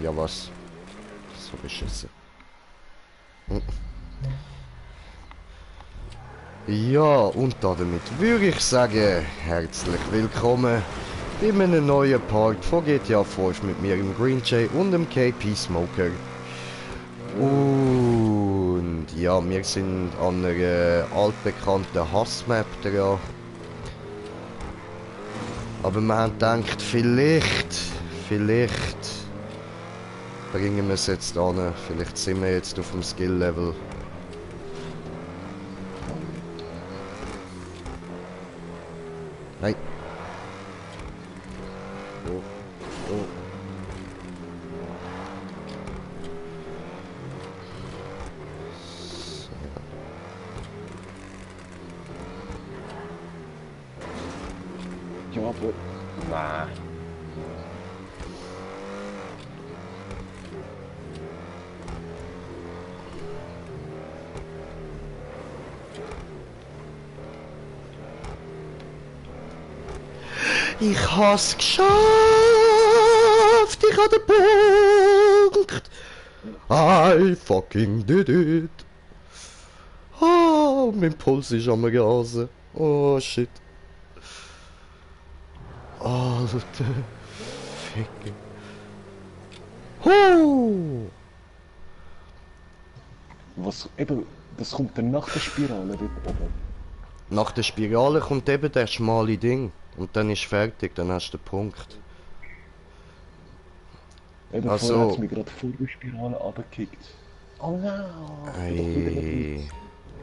Ja, was? So beschissen. Ja, und damit würde ich sagen, herzlich willkommen bei einem neuen Part von GTA 5 mit mir, im Green Jay und dem KP Smoker. Und ja, wir sind an einer altbekannten Hassmap dran. Aber wir haben gedacht, vielleicht bringen wir es jetzt an. Vielleicht sind wir jetzt auf dem Skill-Level. Nein. Oh. Oh. Ja, aber... Nein. Ich hab's geschafft! Ich hab den Punkt! I fucking did it! Oh, mein Puls ist am Rasen. Oh shit. Alter Ficke. Was eben... Das kommt dann nach der Spirale dort oben. Nach der Spirale kommt eben der schmale Ding. Und dann ist fertig, dann hast du den Punkt. Eben Also- vorher hat's mich gerade vor der Spirale runtergekickt. Oh nein! Ey.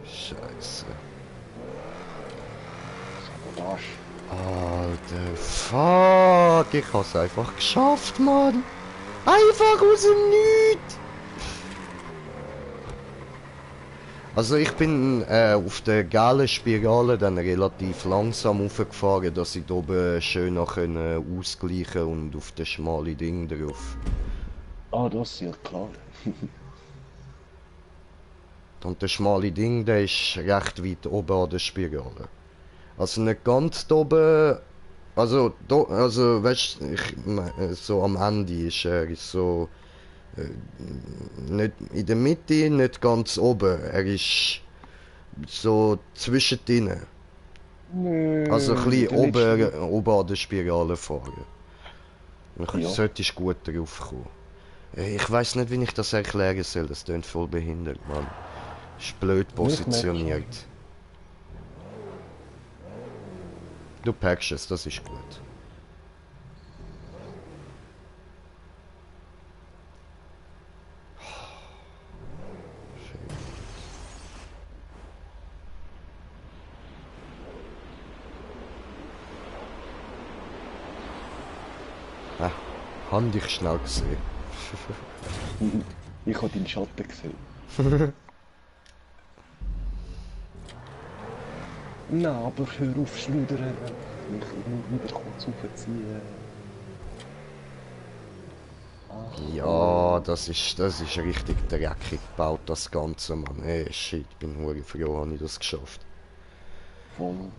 Scheiße. Sabotage. Alter, fuck, ich hab's einfach geschafft, Mann. Einfach aus dem Nichts. Also ich bin auf der gelben Spirale dann relativ langsam aufgefahren, dass ich da oben schön noch ausgleichen und auf das schmale Ding drauf. Ah, das ist ja klar. Und der schmale Ding, der ist recht weit oben an der Spirale. Also nicht ganz da oben. Also, weißt du, so am Ende ist er so. Nicht in der Mitte, nicht ganz oben. Er ist so zwischendrin. Also ein bisschen oben an der Spirale fahren. Dann Ja. solltest du gut drauf kommen. Ich weiß nicht, wie ich das erklären soll. Das klingt voll behindert, Mann. Ist blöd positioniert. Du packst es, das ist gut. Ah, hab dich schnell gesehen. Ich habe deinen Schatten gesehen. Nein, aber hör auf schludern. Ich muss wieder kurz aufziehen. Ja, das ist richtig dreckig gebaut, das Ganze, Mann. Ey, shit, bin hure froh, habe ich das geschafft. Voll.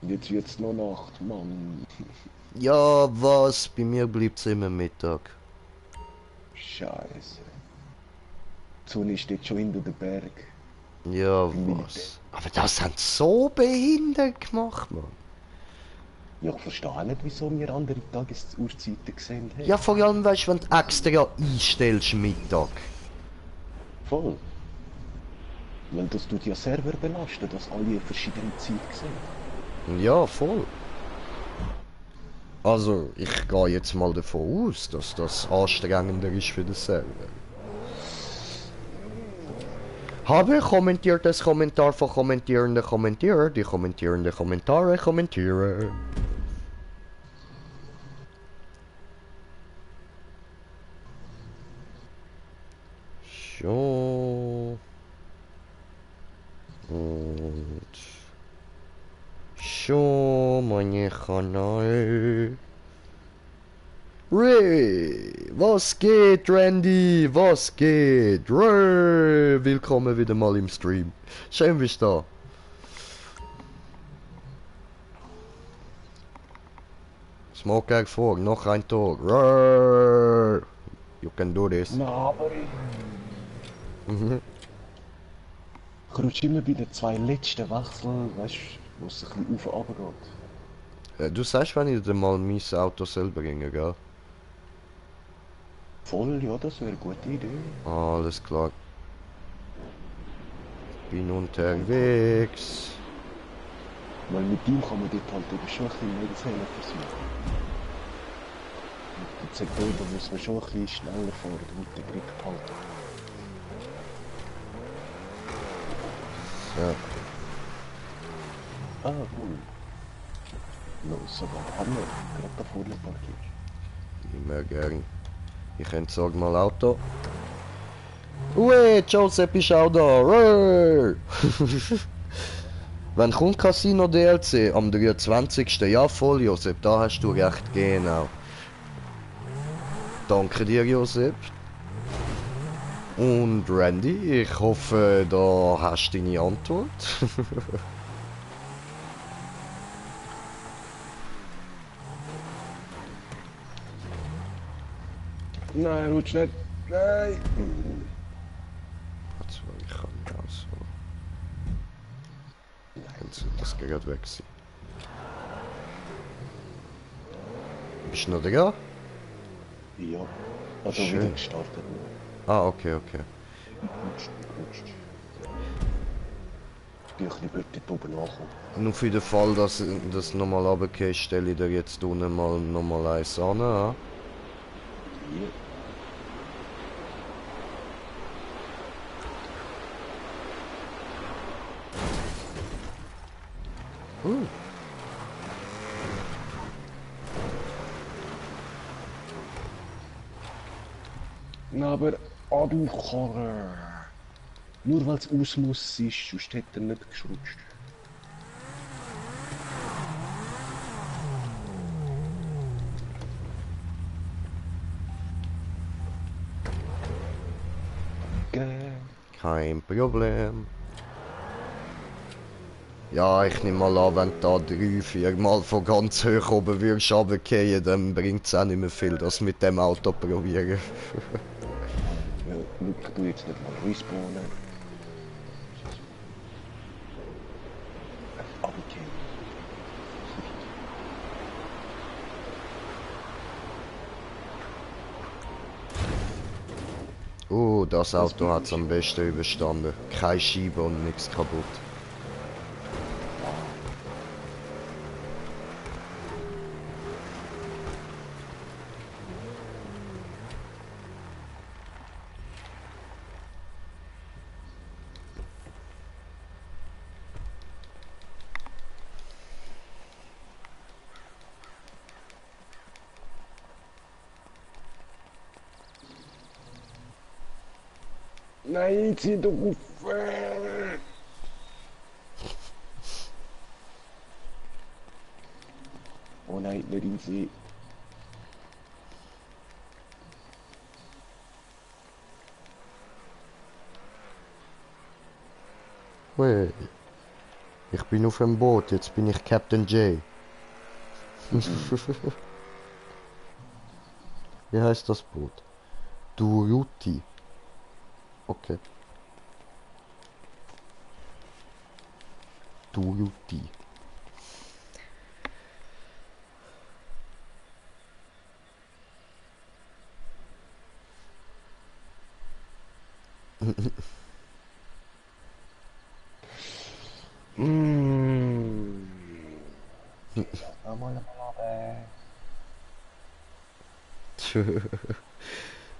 Und jetzt wird's noch Nacht, Mann. Ja, was? Bei mir bleibt's immer Mittag. Scheiße. Die Sonne steht schon hinter den Berg. Ja, was? Aber das haben sie so behindert gemacht, Mann. Ja, ich verstehe nicht, wieso wir andere Tagesuhrzeiten gesehen haben. Ja, vor allem, weißt du, wenn du extra einstellst Mittag. Voll. Weil das tut ja Server belasten, dass alle verschiedene Zeit sehen. Ja, voll. Also, ich gehe jetzt mal davon aus, dass das anstrengender ist für den Server. Habe kommentiertes Kommentar von kommentierenden Kommentierer, die kommentierende Kommentare kommentieren. So. Und so, meine Kanal. Ray, was geht, Randy? Was geht? Ray, willkommen wieder mal im Stream. Schön bist du da. Smoker vor, noch ein Tor. Ray. You can do this. Na, aber Mhm. ich rutsche immer bei den zwei letzten Wechseln, weißt du, wo es ein bisschen auf und runter geht. Du sagst, wenn ich dir mal mein Auto selber bringe, gell? Voll, ja, das wäre eine gute Idee. Alles klar. Bin unterwegs. Weil mit ihm kann man dort halt eben schon ein bisschen mehr Fehler versuchen. Mit dem Sektor muss man schon ein bisschen schneller fahren, damit der Grip behalten. Ja. Ah, cool. Los, sogar haben wir gerade da vorne parkiert. Immer gern. Ich entsorge mal Auto. Ue, Joseph ist auch da. Rrrr. Wann kommt Casino DLC? Am 23. Ja, voll, Josep. Da hast du recht, genau. Danke dir, Josep. Und Randy, ich hoffe, da hast du deine Antwort. Nein, rutsch nicht. Nein. Also, ich kann ja auch so. Jetzt wird das gerade weg sein. Bist du noch da? Ja, also Schön. wieder gestartet. Ah, okay, okay. Rutscht. Ich bin ein bisschen blöd dort oben angekommen. Nur für den Fall, dass das nochmal runtergeht, stelle ich dir jetzt unten mal nochmal eins an. Ja? Hier. Na, aber du Karre. Nur weil es aus muss ist, sonst hätte er nicht geschrutscht. Kein Problem. Ja, ich nehme mal an, wenn du da 3-4 Mal von ganz hoch oben würdest runterfallen, dann bringt es auch nicht mehr viel, das mit dem Auto probieren. Ja, Luke, du jetzt nicht mal respawnen. Okay. Das Auto hat es am besten überstanden. Keine Scheibe und nichts kaputt. Nein, zieh doch auf! Oh nein, nicht in See. Hey, ich bin auf dem Boot, jetzt bin ich Captain J. Wie heißt das Boot? Duruti. Okay. Duruti.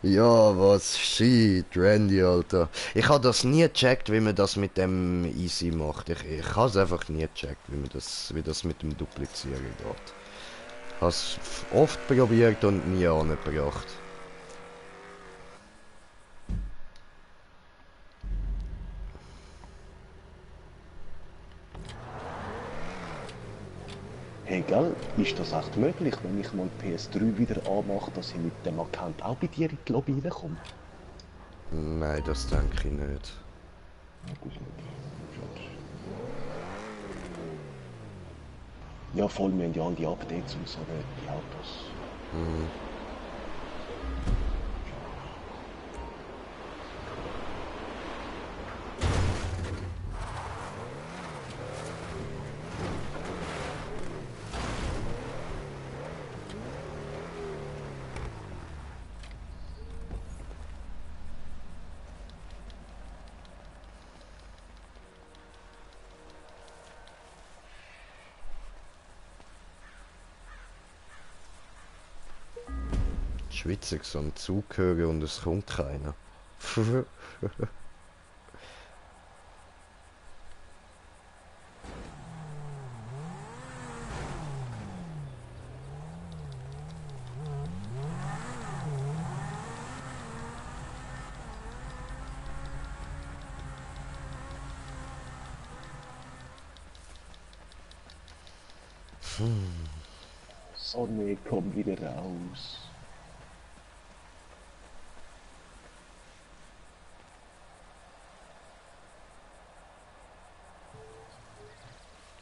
Ja, was shit, Randy, Alter. Ich habe das nie gecheckt, wie man das mit dem Easy macht. Ich habe es einfach nie gecheckt, wie das mit dem Duplizieren geht. Ich habe es oft probiert und nie angebracht. Hey, gell, ist das echt möglich, wenn ich mal PS3 wieder anmache, dass ich mit dem Account auch bei dir in die Lobby reinkomme? Nein, das denke ich nicht. Ja, voll, wir haben ja all die Updates und so, die Autos. ist witzig, so ein Zug hören und es kommt keiner. Sonne, komm wieder raus.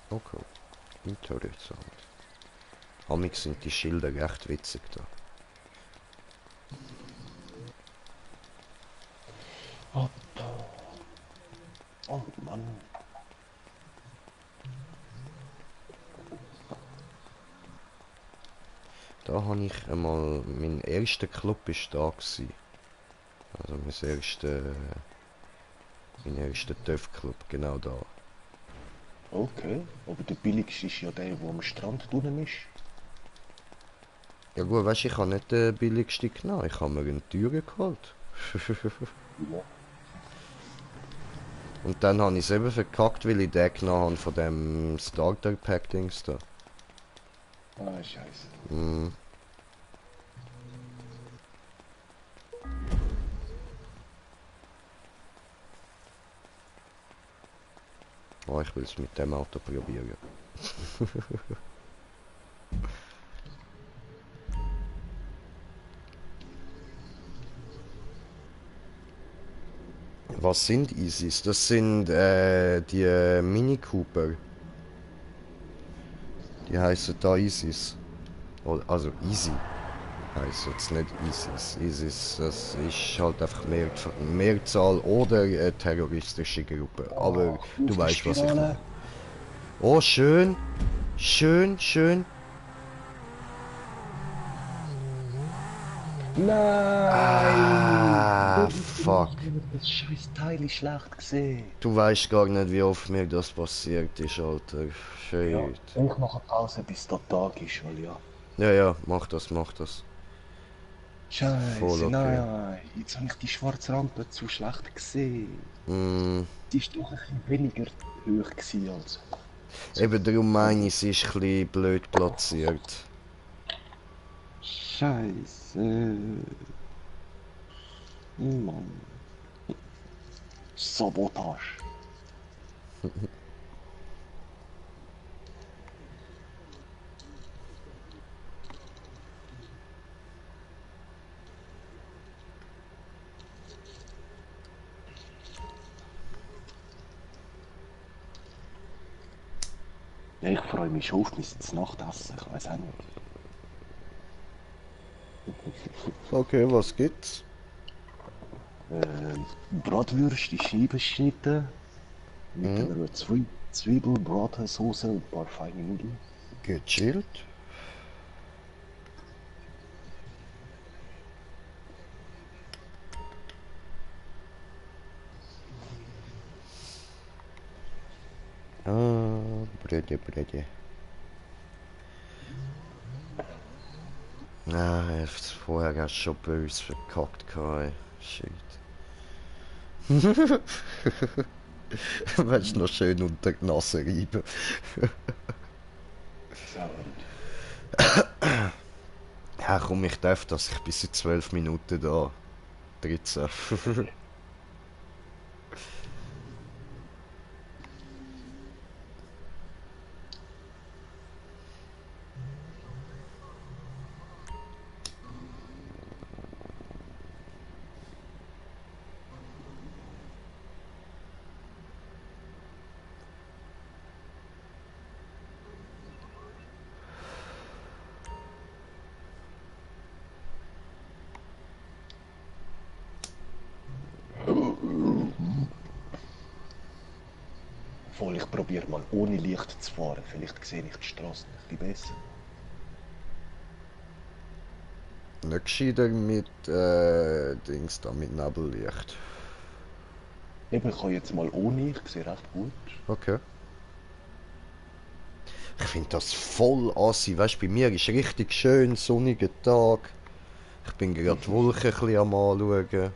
Okay, interessant. Amix sind die Schilder recht witzig da. Oh, oh Mann. Da habe ich einmal, mein erster Club ist da gewesen. Also mein erster TÜV-Club, genau da. Okay, aber der billigste ist ja der, der am Strand unten ist. Ja gut, weißt du, ich habe nicht den billigsten genommen, ich habe mir einen teuren geholt. Ja. Und dann habe ich es eben verkackt, weil ich den genommen habe von dem Starter-Pack-Dings da. Ah, scheiße. Mm. Oh, ich will es mit dem Auto probieren. Was sind Easys? Das sind die Mini Cooper. Die heißen da Easys. Also Easy heißt jetzt nicht Easys. Easys, das ist halt einfach Mehrzahl oder eine terroristische Gruppe. Aber Ach, du weißt, was ich Spirale. meine. Oh, schön. Schön, schön. Nein! Ah, fuck. Das scheiß Teil ist schlecht gesehen. Du weißt gar nicht, wie oft mir das passiert ist, Alter. Ja, Shit. ich mache Pause, bis der Tag ist, weil ja. Ja, ja, mach das, mach das. Voll Scheiße, okay. nein, jetzt habe ich die schwarze Rampe zu schlecht gesehen. Mm, Die ist doch ein bisschen weniger hoch gewesen als eben darum vorher. meine ich, sie ist ein bisschen blöd platziert. Scheiße. Mann. Sabotage. Ja, ich freue mich schon auf mein Nachtessen, ich weiß auch nicht. Okay, was gibt's? Bratwürste, Scheiben geschnitten, mit Hm? einer Zwiebel, Bratensauce und ein paar feine Nudeln. Gechillt? Ah, Brötchen, Brötchen. Ah, vorher hast du schon böse verkackt, Kai. Shit. Weißt du, noch schön unter die Nase reiben. Sauernd. Ja, komm, ich darf das. Ich bin seit 12 Minuten da. 13. Voll, ich probiere mal ohne Licht zu fahren. Vielleicht sehe ich die Straße ein bisschen besser. Nicht gescheiter mit, Dings da, mit Nebellicht. Eben, ich kann jetzt mal ohne, ich sehe recht gut. Okay. Ich finde das voll assi. Weißt du, bei mir ist richtig schön sonniger Tag. Ich bin gerade die Wolken ein bisschen am anschauen.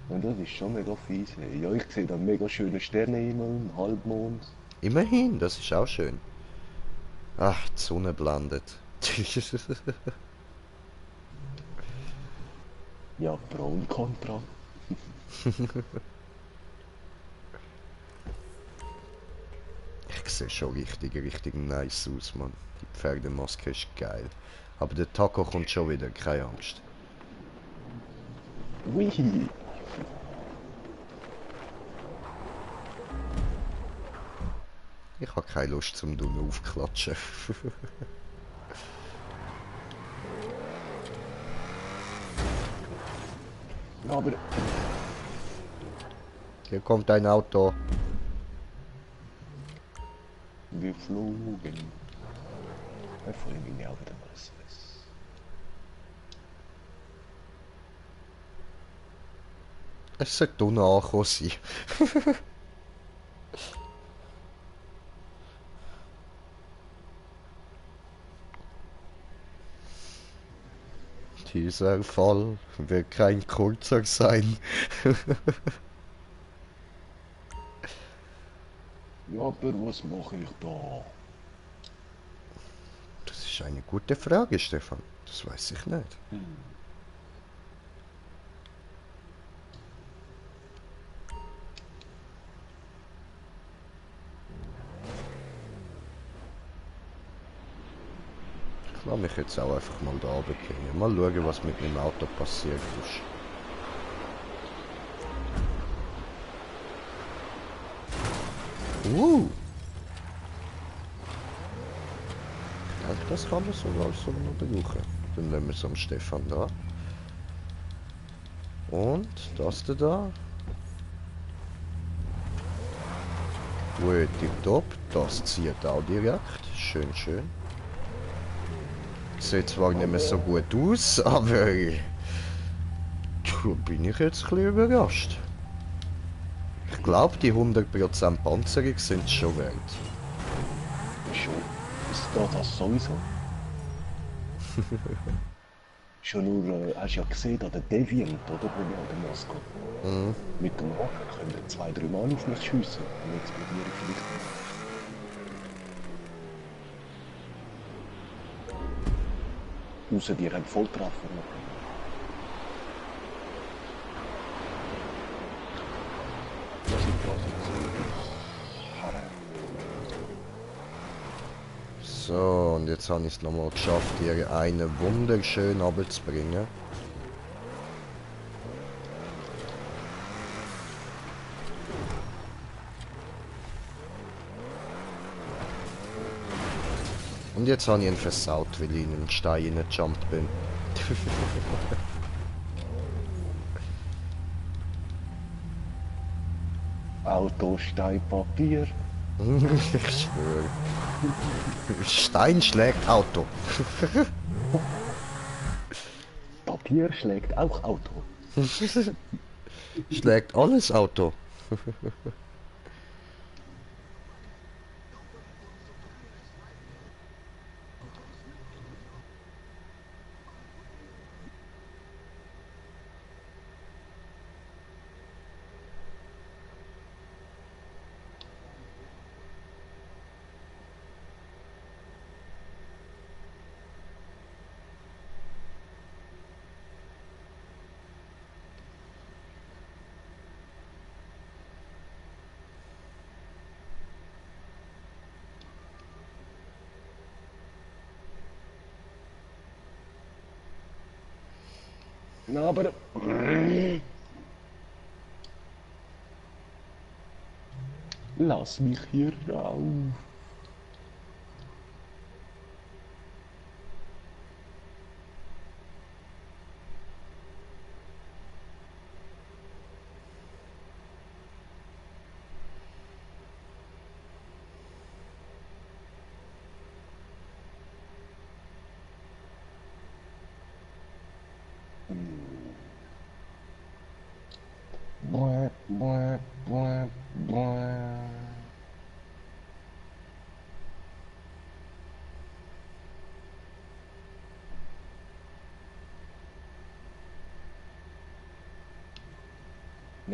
Und das ist schon mega fies. Hey. Ja, ich sehe da einen mega schönen Sternenhimmel, einen Halbmond. Immerhin, das ist auch schön. Ach, die Sonne blendet. Ja, Pro und Contra. Ich sehe schon richtig nice aus, Mann. Die Pferdemaske ist geil. Aber der Taco kommt schon wieder, keine Angst. Ui. Ich habe keine Lust zum Dumme aufklatschen. Aber Hier kommt ein Auto. wir flogen. Vor allem bin ich auch wieder mal Stress. Es sollte unten angekommen sein. Dieser Fall wird kein kurzer sein. Ja, aber was mache ich da? Das ist eine gute Frage, Stefan. Das weiß ich nicht. Ich lasse mich jetzt auch einfach mal da runtergehen. Mal schauen, was mit meinem Auto passiert ist. Ich denke, das kann man sogar so noch brauchen. Dann nehmen wir es am Stefan da. Und das da. Gut, tipptopp. Das zieht auch direkt. Schön, schön. Sieht zwar nicht mehr so gut aus, aber da bin ich jetzt ein bisschen überrascht. Ich glaube, die 100% Panzerung sind schon wert. Schon. Ist da das sowieso? Schon nur, hast du ja gesehen, da der Deviant, oder? Wo wir an der Maske. Mit dem Rock können 2-3 Mal auf mich schiessen. Und explodiere ich vielleicht nicht. Außer die haben Volltreffer noch. Das ist So, und jetzt habe ich es nochmal geschafft, hier eine wunderschön runterzubringen. Und jetzt habe ich ihn versaut, weil ich in einen Stein reingejumpt bin. Auto, Stein, Papier. Ich schwöre. Stein schlägt Auto. Papier schlägt auch Auto. Schlägt alles Auto. Na, aber... Lass mich hier raus. Blah, blah, blah, blah.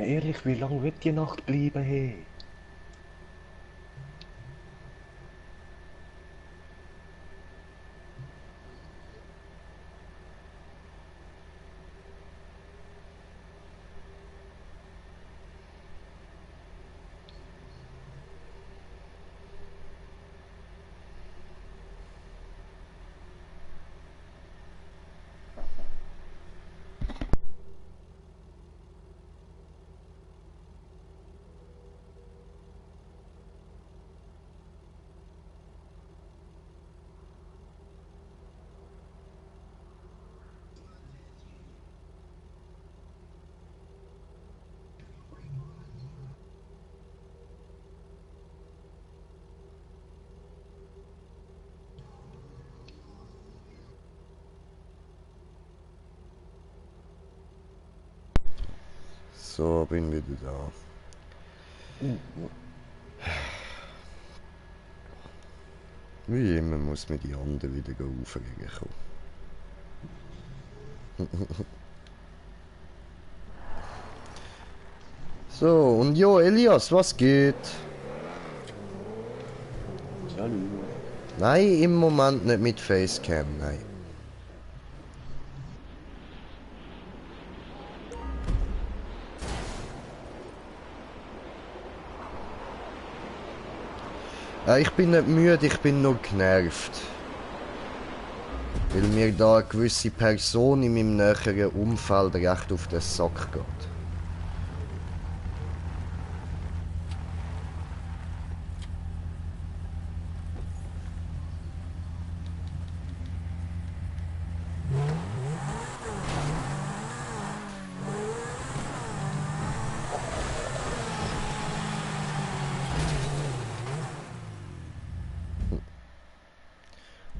Ja, ehrlich, wie lange wird die Nacht bleiben, hey? So, bin wieder da. Wie immer muss mir die anderen wieder aufregen kommen. So, und jo, Elias, was geht? Salut. Nein, im Moment nicht mit Facecam, nein. Ich bin nicht müde, ich bin nur genervt. Weil mir da eine gewisse Person in meinem näheren Umfeld recht auf den Sack geht.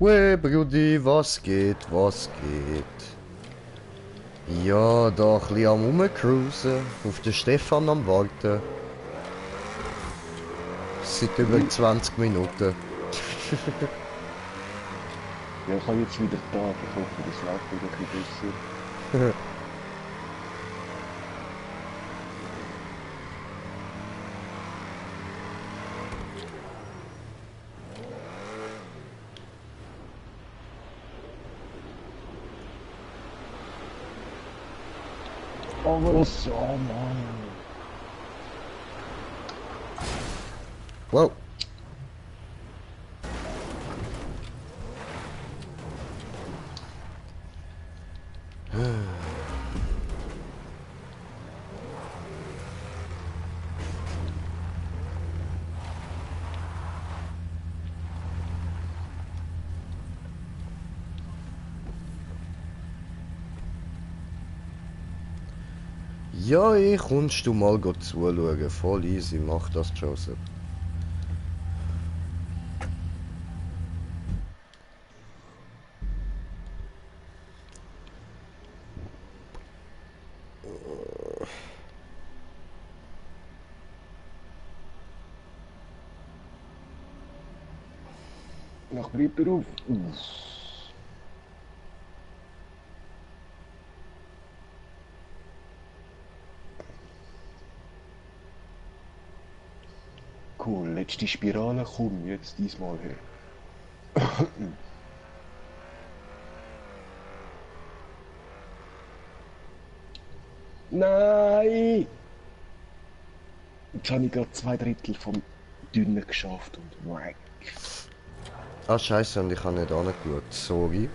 Wey, Brudi, was geht, was geht? Ja, da ein bisschen am Rumcruisen, auf den Stefan am Warten. Seit über 20 Minuten. Ja, ich habe jetzt wieder Tag. Ich hoffe, das läuft wieder ein bisschen besser. Aber so, Mann. Wow. Ja, kommst du mal zuschauen. Voll easy, mach das, Joseph. Nach bleibt er auf. Cool, letzte Spirale, komm, jetzt diesmal her. Nein! Jetzt habe ich gerade 2/3 vom Dünnen geschafft und wack. Ah, scheiße, und ich habe nicht angeschaut. Sorry.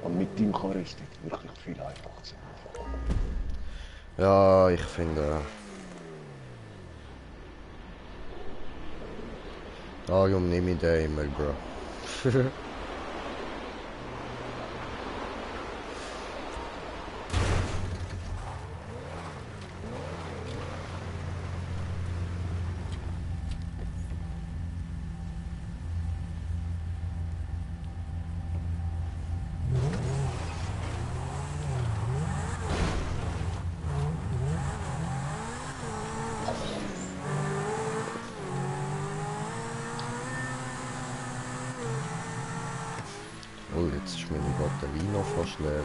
Und mit dem kann es wirklich viel einfacher sein. Ja, ich finde. Darum nehme ich den immer, Bro. Lol, jetzt ist meine Batterie noch fast leer.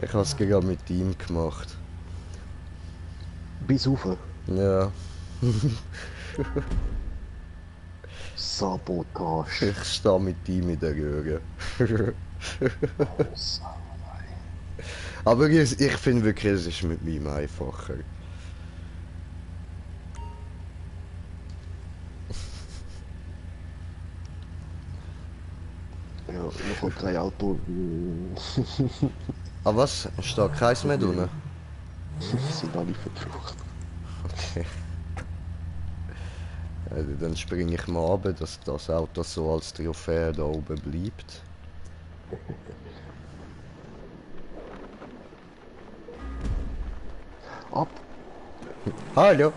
Ich hab's gerade mit ihm gemacht. Bis rauf. Ja. Sabotage. Ich stehe mit ihm in der Röhre. Aber ich finde wirklich, es ist mit ihm einfacher. Ja, noch kommt kein Auto. Ah was? Ist da keins mehr drin? Sind alle verflucht. Okay. Also dann springe ich mal runter, dass das Auto so als Trophäe da oben bleibt. Ab! Hallo!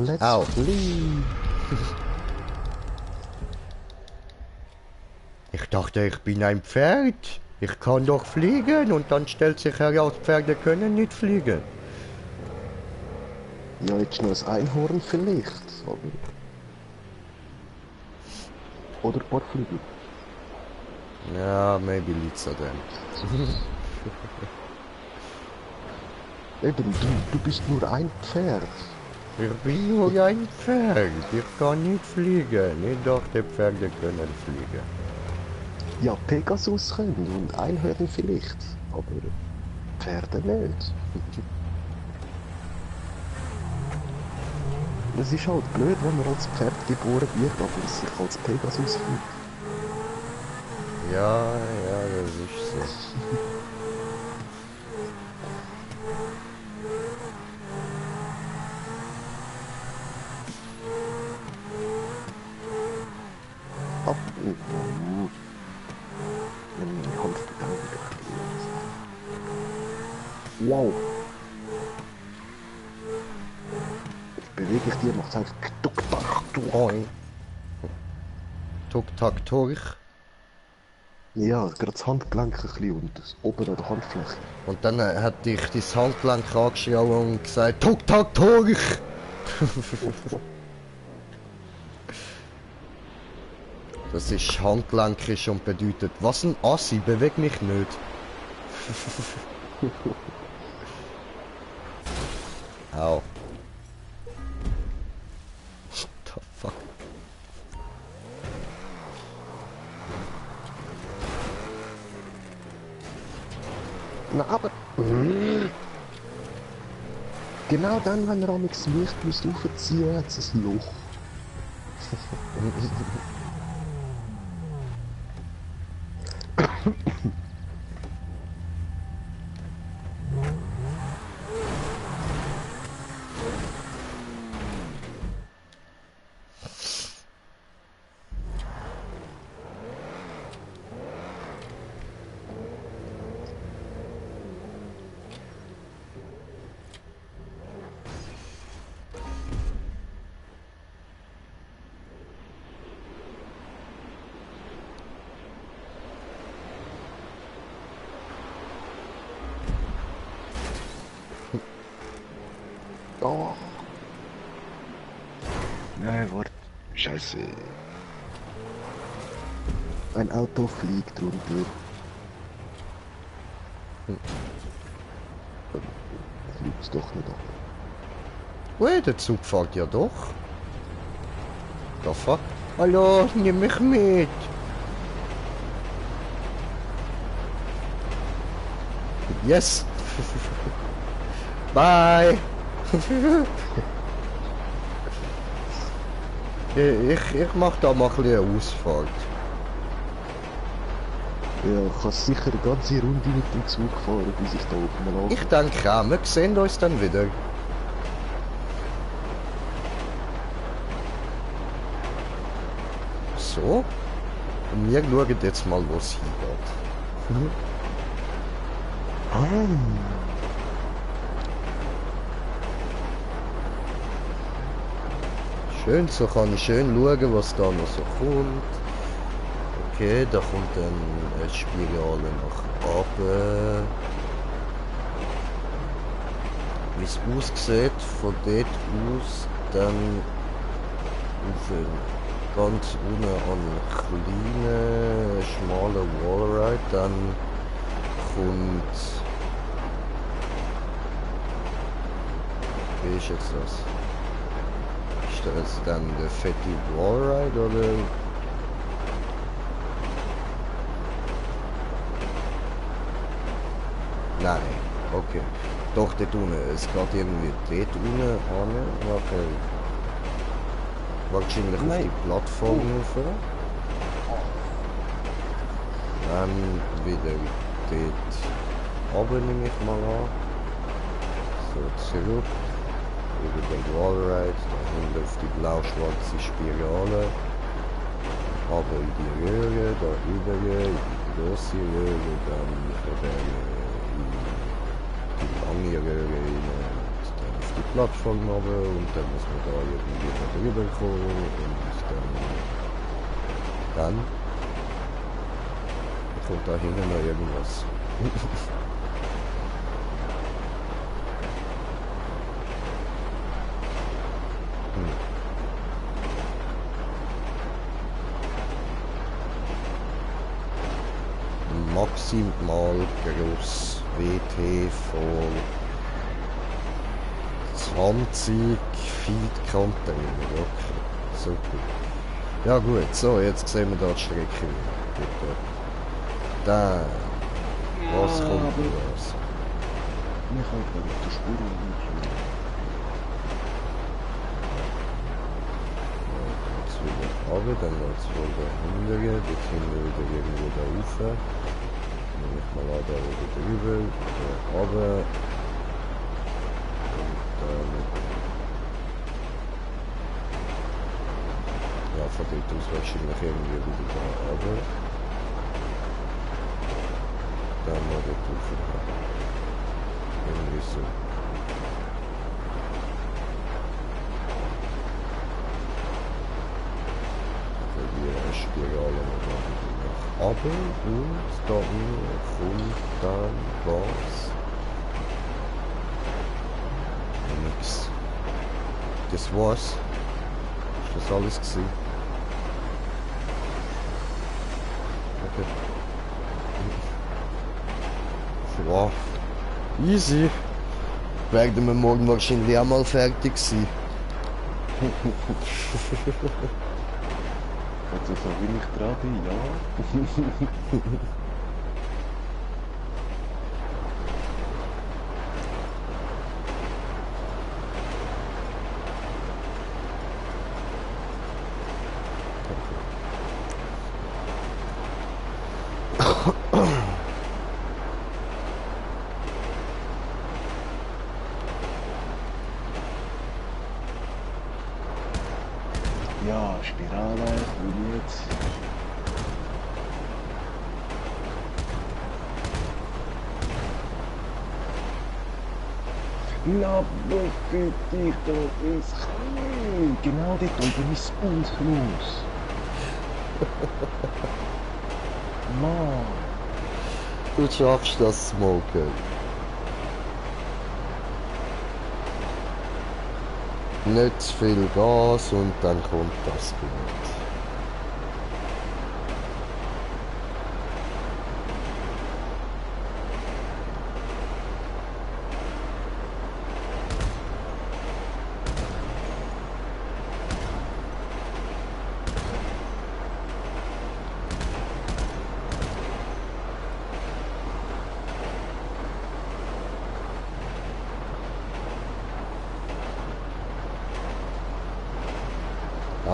Let's Au. flee! Ich dachte, ich bin ein Pferd. Ich kann doch fliegen und dann stellt sich heraus, Pferde können nicht fliegen. Ja, jetzt noch ein Einhorn vielleicht. Aber... Oder ein paar Flügel. Ja, maybe liegt's an dem. Eben, du bist nur ein Pferd. Ich bin nur ein Pferd. Ich kann nicht fliegen. Ich dachte, Pferde können fliegen. Ja, Pegasus können und Einhörner vielleicht. Aber Pferde nicht. Es ist halt blöd, wenn man als Pferd geboren wird, aber sich als Pegasus fühlt. Ja, das ist so. Ab. Ich hoffe, wow. Jetzt bewege ich die, macht einfach tuck-tack durch. Hoi. Tuk-tak durch. Ja, gerade das Handgelenk ein bisschen und das obere der Handfläche. Und dann hat dich dein Handgelenk angeschrien und gesagt, Tuk-tak durch. Das ist handgelenkisch und bedeutet, was ein Assi, beweg mich nicht. Au. What the fuck? Na, aber... Genau dann, wenn er am Licht müsste aufziehen, hat es ein Loch. Oh. Nein, warte. Scheiße. Ein Auto fliegt runter. Fliegt es doch nicht ab. Ui, der Zug fährt ja doch. Da fuck. Hallo, nimm mich mit. Yes! Bye! ich mach da mal ein bisschen eine Ausfahrt. Ja, ich kann sicher eine ganze Runde mit dem Zug fahren, bis ich da oben lande. Ich denke auch, wir sehen uns dann wieder. So. Und wir schauen jetzt mal, wo es hingeht. Schön, so kann ich schön schauen, was da noch so kommt. Okay, da kommt dann eine Spirale nach oben. Wie es aussieht, von dort aus dann auf ganz unten an kleinen, schmalen Wallride, dann kommt... Wie ist jetzt das? Ist das dann der fette Wallride oder... Nein, okay. Doch, dort unten. Es geht irgendwie dort unten an. Okay. Wahrscheinlich auf die Plattform rauf. Dann wieder dort runter, nehme ich mal an. So, zurück. Über den Wallride, dann auf die blau-schwarze Spirale. Aber in die Röhre, da rüber, in die grosse Röhre, dann die lange Röhre rein und dann auf die Plattform runter und dann muss man da irgendwie noch drüber kommen und dann kommt da hinten noch irgendwas. Maximal groß WT von 20 Feet Container, okay, super. Ja gut, so, jetzt sehen wir da die Strecke wieder. Bitte. Dann, was kommt denn das? Ich habe da auf der Spur und Jetzt wieder runter, dann geht es wohl da hinten, dort hinten wieder irgendwo da rauf. Nehme ich mal an, da wieder drüber, da runter. Und dann... Ja, von dort aus wahrscheinlich irgendwie wieder da runter. Dann noch dort rauf. Irgendwie so. Die Spirale noch nach oben und da unten kommt dann was? Nix. Das war's. Ist das alles gewesen? Okay. Wow. Easy. Werden wir morgen wahrscheinlich auch mal fertig sein. also so wie ich dran bin, ja. Ja, Spirale, und jetzt. Na, bitte dich da ins Knie. Genau dort oben ist uns los. Mann. Du schaffst das, Smoker. Nicht zu viel Gas und dann kommt das gut.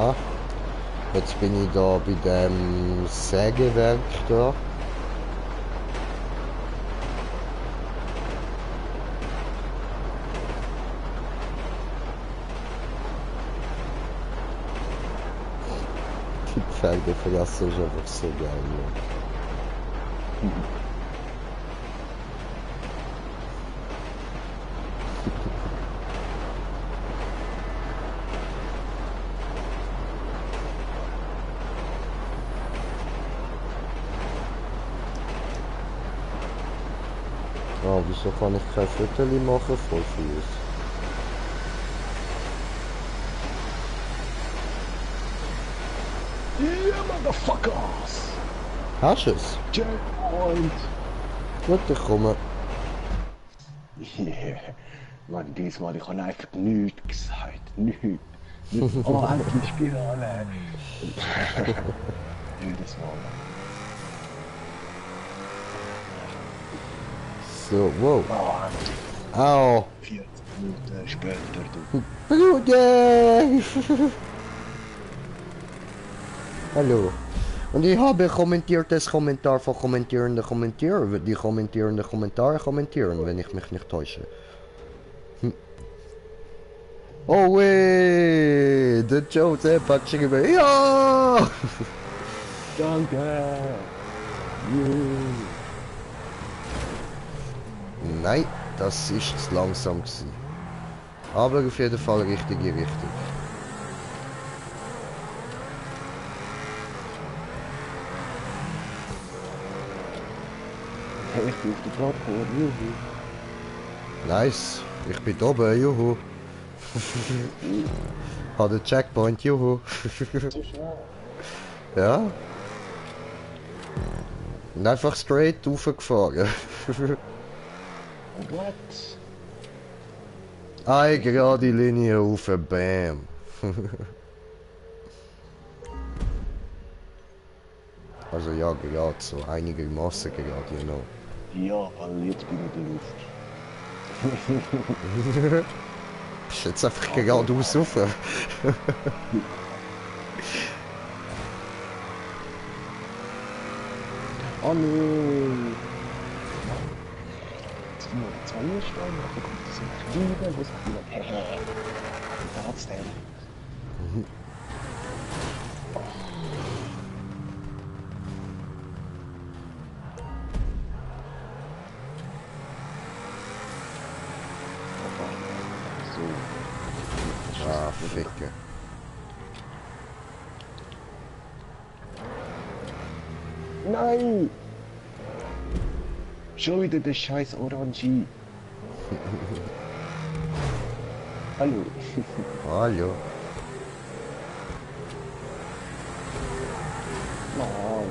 Aha. Jetzt bin ich da bei dem Sägewerk da. Die Pferdefresse ist einfach so geil. Ja. Oh, wieso kann ich kein Foto machen? Voll fies. Yeah, motherfuckers! Hast du es? Checkpoint! Gut, ich komme. Yeah. Mann, diesmal, ich habe einfach nichts gesagt. Nichts. Nicht, oh, endlich Spirale! Jedes Mal. So, wow. Oh, endlich. Au! 40 Minuten später, du. Bruder! Hallo. Und ich habe kommentiertes Kommentar von kommentierenden Kommentarer. Die kommentierende Kommentare kommentieren, wenn ich mich nicht täusche. Oh weh! Der Joseph hat geschrieben. Ja! Danke! Nein, das ist zu langsam gewesen. Aber auf jeden Fall richtige Richtung. Hey, ich bin auf der Plattform, juhu. Nice. Ich bin da oben, juhu. Hat den Checkpoint, juhu. So schnell. Ja. Und einfach straight raufgefahren. Und what? Eine gerade Linie rauf, bam. Also ja, gerade so einigermaßen gerade, you know. Ja, weil jetzt bin ich in der Luft. Bist jetzt einfach geradeaus rauf. Oh no! Jetzt nur zwei Steine, dann kommt das ein Kleiner, wo es wieder hehe. Da hat's denn. So. Ah, Ficke. Nein! Schon wieder der scheiß Orange. Hallo. Hallo. Oh,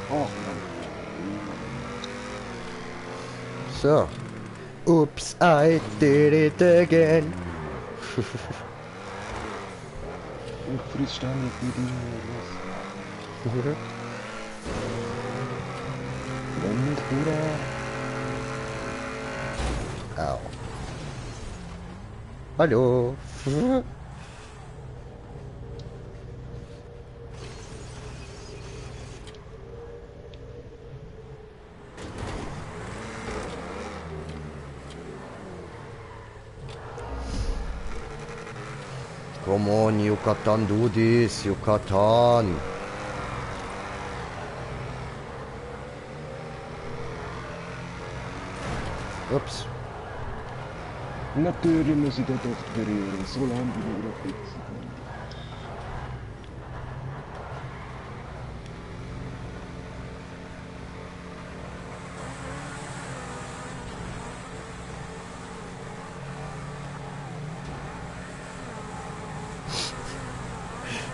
oh. So. Oops, I did it again. Ich friss ständig mit ihm was. Wenn nicht, Bruder. Au. Hallo. Come on, Yucatan, do this, Yucatan. Ups. Natürlich muss ich den doch berühren, so lange bin ich noch fix.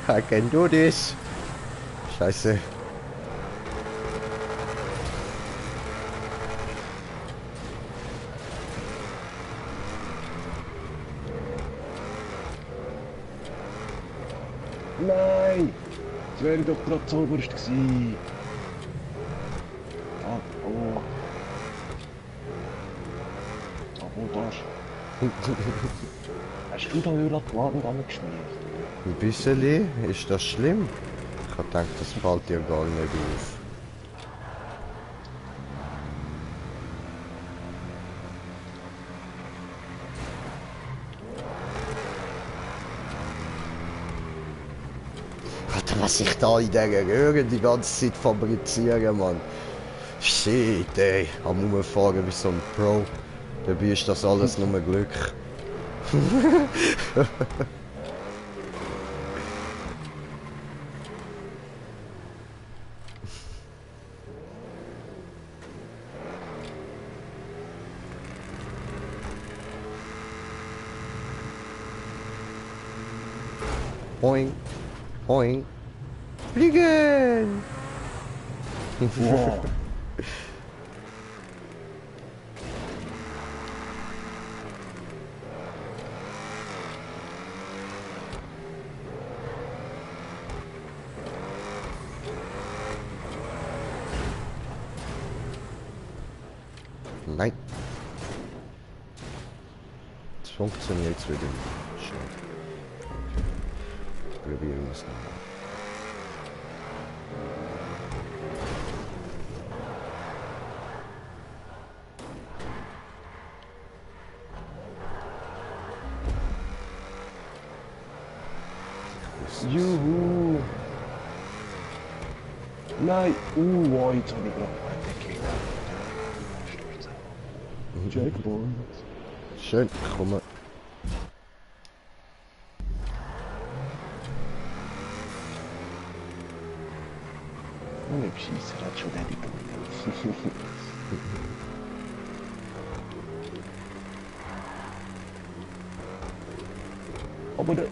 I can do this. Scheiße. Nein! Das wäre doch gerade das oberste gewesen. fuck, oh. Sabotage. Hast du da Ölabwagen geschmiert? Ein bisschen? Ist das schlimm? Ich hab gedacht, das fällt dir gar nicht auf. Alter, was ich da in dieser Röhre die ganze Zeit fabriziere, Mann. Shit, ey. Am Umfahren wie so ein Pro. Dabei ist das alles nur Glück. Boing. Boing. Fliegen! Wow. Nein. Es funktioniert jetzt wieder nicht. Schade. Probieren wir es nochmal. Juhu! Nein! Wow, jetzt habe ich gerade einen Gegner. Jackpot. Schön, ich komme. Und im Schießer hat schon der die Punkte. Aber der...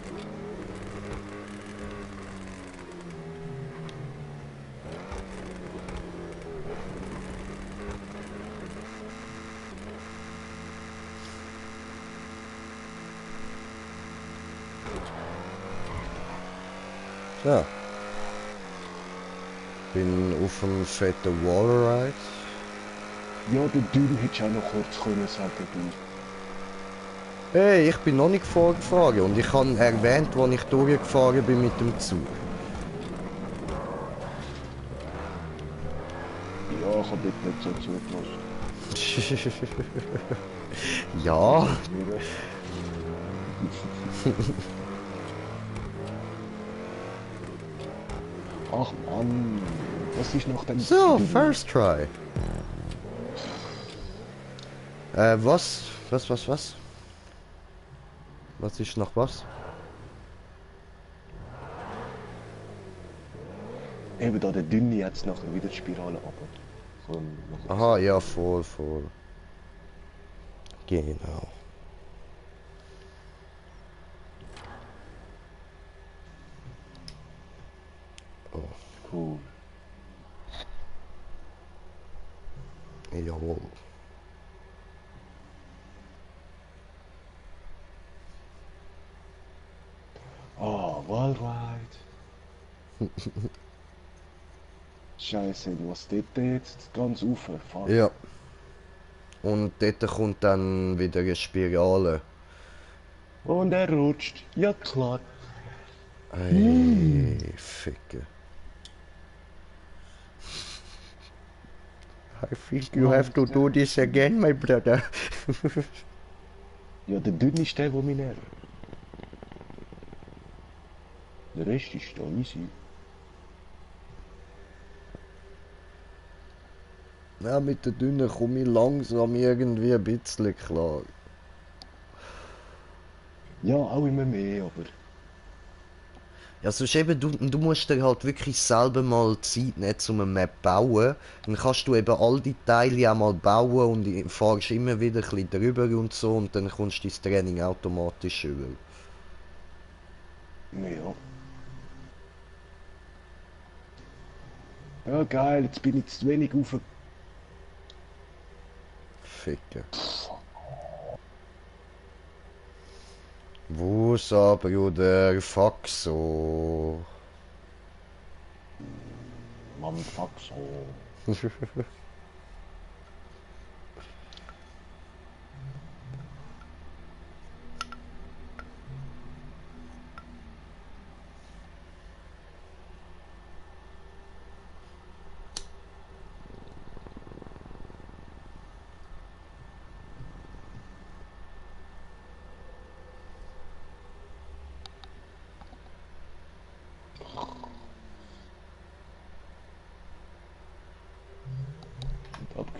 Ja. Bin auf dem fetten Wallride. Ja, der Dünn hättest du auch noch kurz können sagen, du. Hey, ich bin noch nicht vorgefahren und ich habe erwähnt, wo ich durchgefahren bin mit dem Zug. Ja, ich habe dort nicht so zugelassen. Ja. Ach Mann, was ist nach dem... So, first try. Was? Was? Was ist noch was? Eben da der Dünne jetzt nachher wieder die Spirale ab. Aha, ja, voll. Genau. Oh, Cool. jawohl. Ah, Wallride. Scheiße, was dort jetzt ganz rauf? Fuck. Ja. Und dort kommt dann wieder eine Spirale. Und er rutscht. Ja klar. Ey, Ficke. I think you have to do this again, my brother. Ja, der Dünne ist der mich nervt. Der Rest ist da easy. Ja, mit der Dünnen komme ich langsam irgendwie ein bisschen klar. Ja, auch immer mehr, aber... Ja, sonst eben, du musst dir halt wirklich selber mal Zeit nehmen, um eine Map bauen. Dann kannst du eben all die Teile auch mal bauen und fahrst immer wieder ein bisschen drüber und so und dann kommst du dein Training automatisch über. Ja. Ja, geil, jetzt bin ich zu wenig auf... Ficken. Wusa, Bruder, fuck so. Mann, fuck so.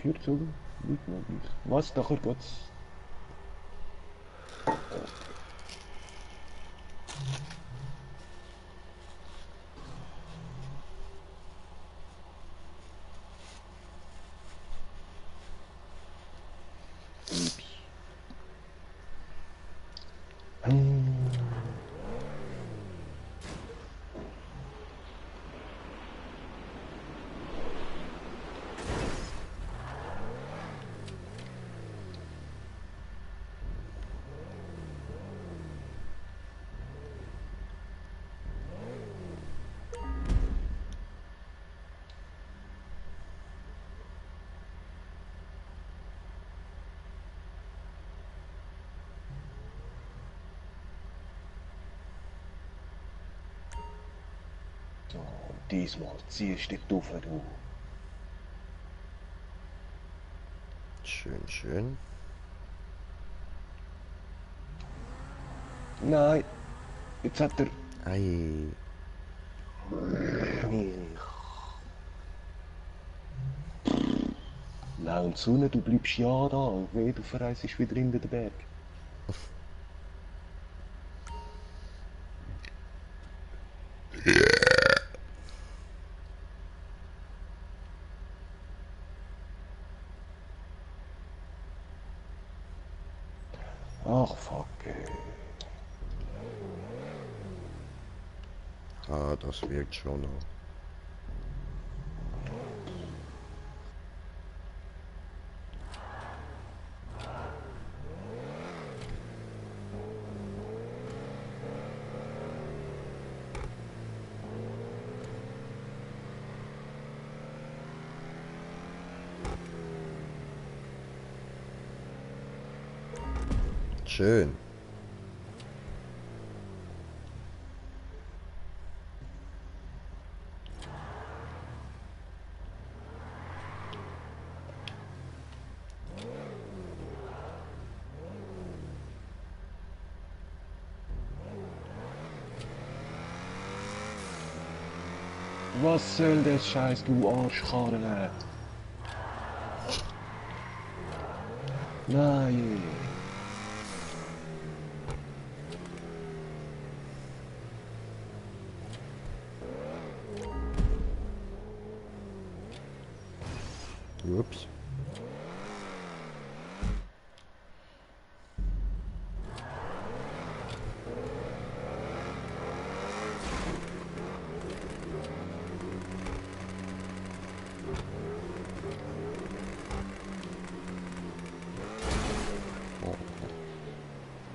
gehört, oder? Nicht möglich. Was? Nachher geht's. Übi. So, und diesmal ziehst du dich auf, du. Schön, schön. Nein, jetzt hat er. Ei. Nein, und Sonne, du bleibst ja da. Weh, du verreist wieder in den Berg. Ach, fuck, ey. Ah, das wirkt schon noch. Schön. Was soll das Scheiß, du Arschkarre? Nein. Ups.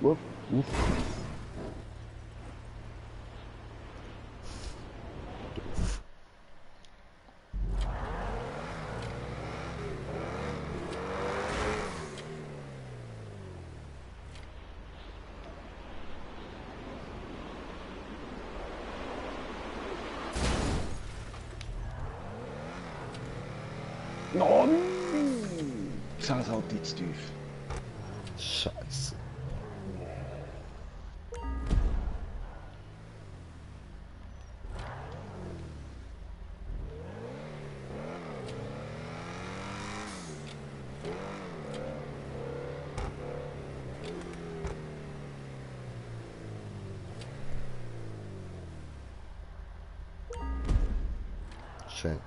Wuff, wuff. Nein! 10 Salti zu tief. Scheiße. Schön.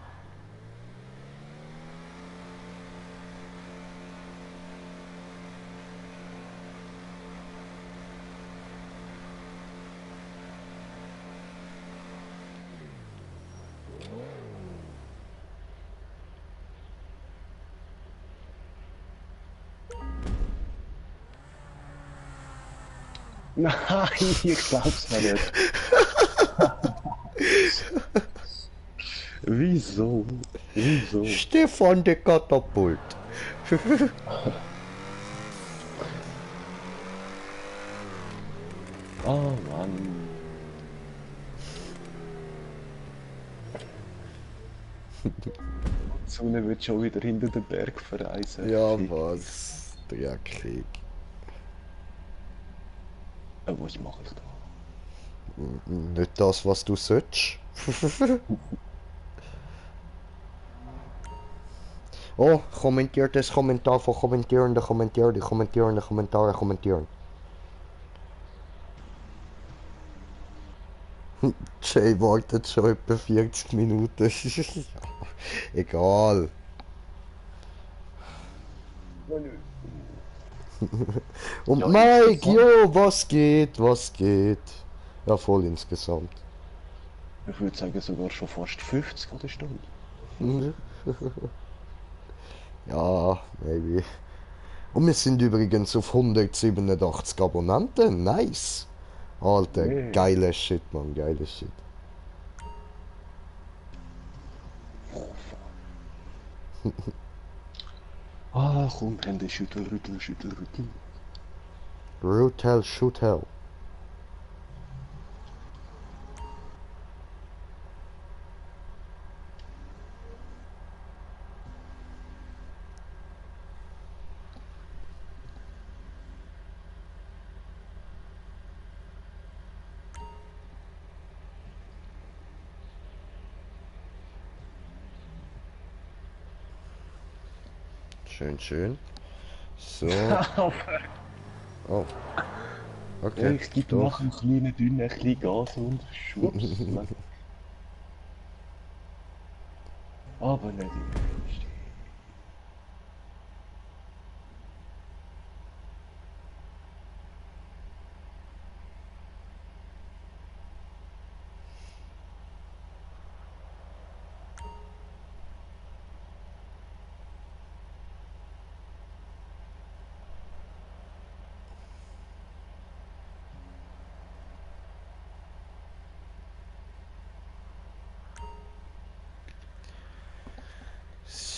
Nein, ich glaub's mir nicht. Wieso? Wieso? Stefan der Katapult. Oh Mann. Die Sonne wird schon wieder hinter den Berg verreisen. Ja, Fick. was? Dreckig. Was mache ich da? Nicht das, was du sollst. Oh, kommentiert das Kommentar von kommentierende Kommentare, die kommentierende Kommentare kommentieren. Jay wartet schon etwa 40 Minuten. Egal. Ja, nö. Und Ja, Mike, insgesamt. jo, was geht, was geht? Ja, voll insgesamt. Ich würde sagen sogar schon fast 50 an der Stunde. Ja, maybe. Und wir sind übrigens auf 187 Abonnenten. Nice. Alter, Nee. geiler Shit, Mann, geiler Shit. Oh, ah, komm, Hände schütteln, rütteln, schütteln, rütteln. Root hell, shoot hell. Schön, schön. So. Oh. Okay. Ich gebe Doch. nach einem kleinen Dünnen ein bisschen Gas und schwupps. Aber nicht im Ernst.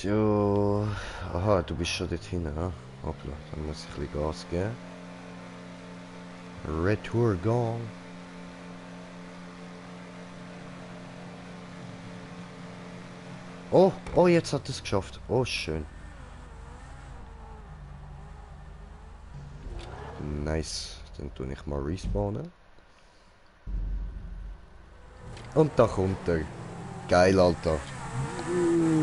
So. Aha, du bist schon dort hinten, ne? Hoppla, dann muss ich ein bisschen Gas geben. Retour gone. Oh, oh, jetzt hat es geschafft. Oh, schön. Nice. Dann tue ich mal respawnen. Und da kommt er. Geil, Alter.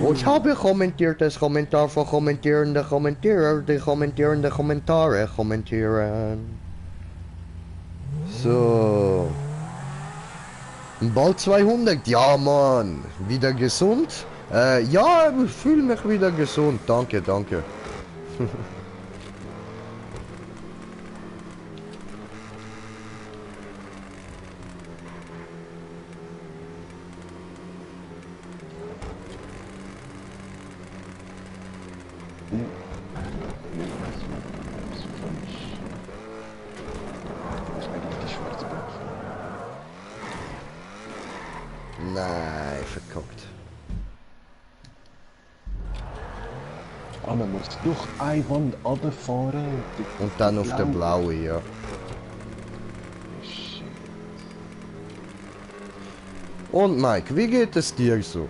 Oh, ich habe kommentiert das Kommentar von kommentierende Kommentierer, die kommentierende Kommentare kommentieren. So. Bald 200. Ja, Mann. Wieder gesund? Ja, ich fühle mich wieder gesund. Danke, danke. Nein, verkackt. Ah, man muss durch eine Wand runterfahren. Und dann auf der blaue, ja. Shit. Und Mike, wie geht es dir so?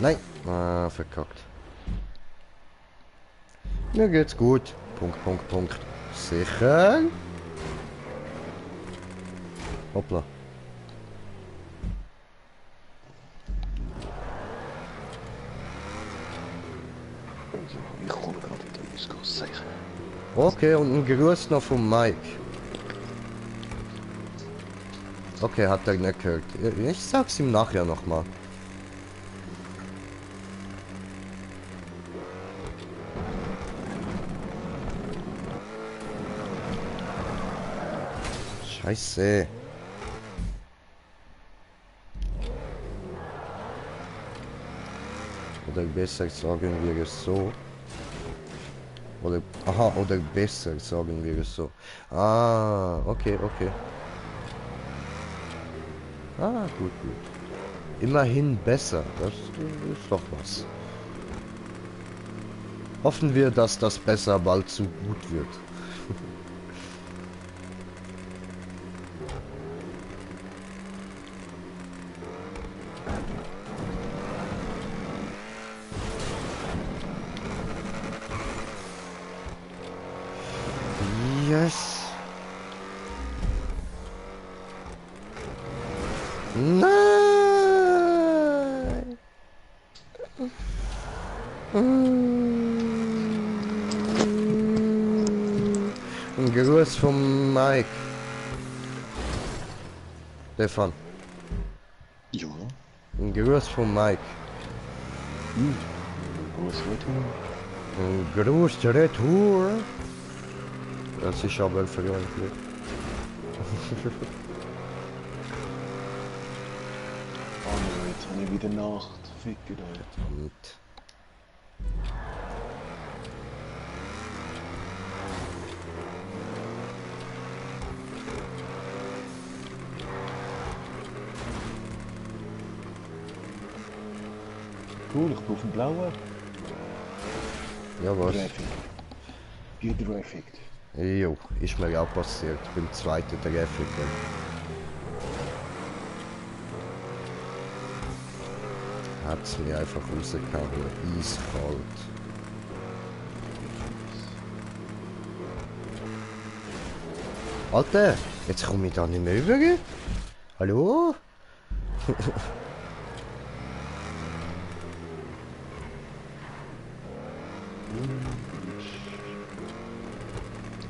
Nein, ah, verkackt. Mir geht's gut. Punkt, Punkt, Punkt. Sicher? Hoppla. Ich komme gerade wieder ins Zeichen. Okay, und ein Gruß noch von Mike. Okay, hat er nicht gehört. Ich sag's ihm nachher nochmal. Scheiße. Oder besser sagen wir es so. Oder, aha, oder besser sagen wir es so. Ah, okay, okay. Ah, gut, gut. Immerhin besser. Das ist doch was. Hoffen wir, dass das besser bald zu gut wird. Yes. Nein. Ein Gruß vom Mike. Stefan. Ja. Ein Gruß vom Mike. Groß Retour. Ein Gruß Retour. Das ist aber freundlich. Oh nein, jetzt habe ich wieder Nacht. Fickt euch. Und Cool, ich bin auf dem blauen. ja, was? Traffic. Good Traffic. Jo, ist mir auch passiert. Beim zweiten Treffer. Hat's mir einfach rausgehauen. Eiskalt. Alter, jetzt komme ich da nicht mehr rüber. Hallo?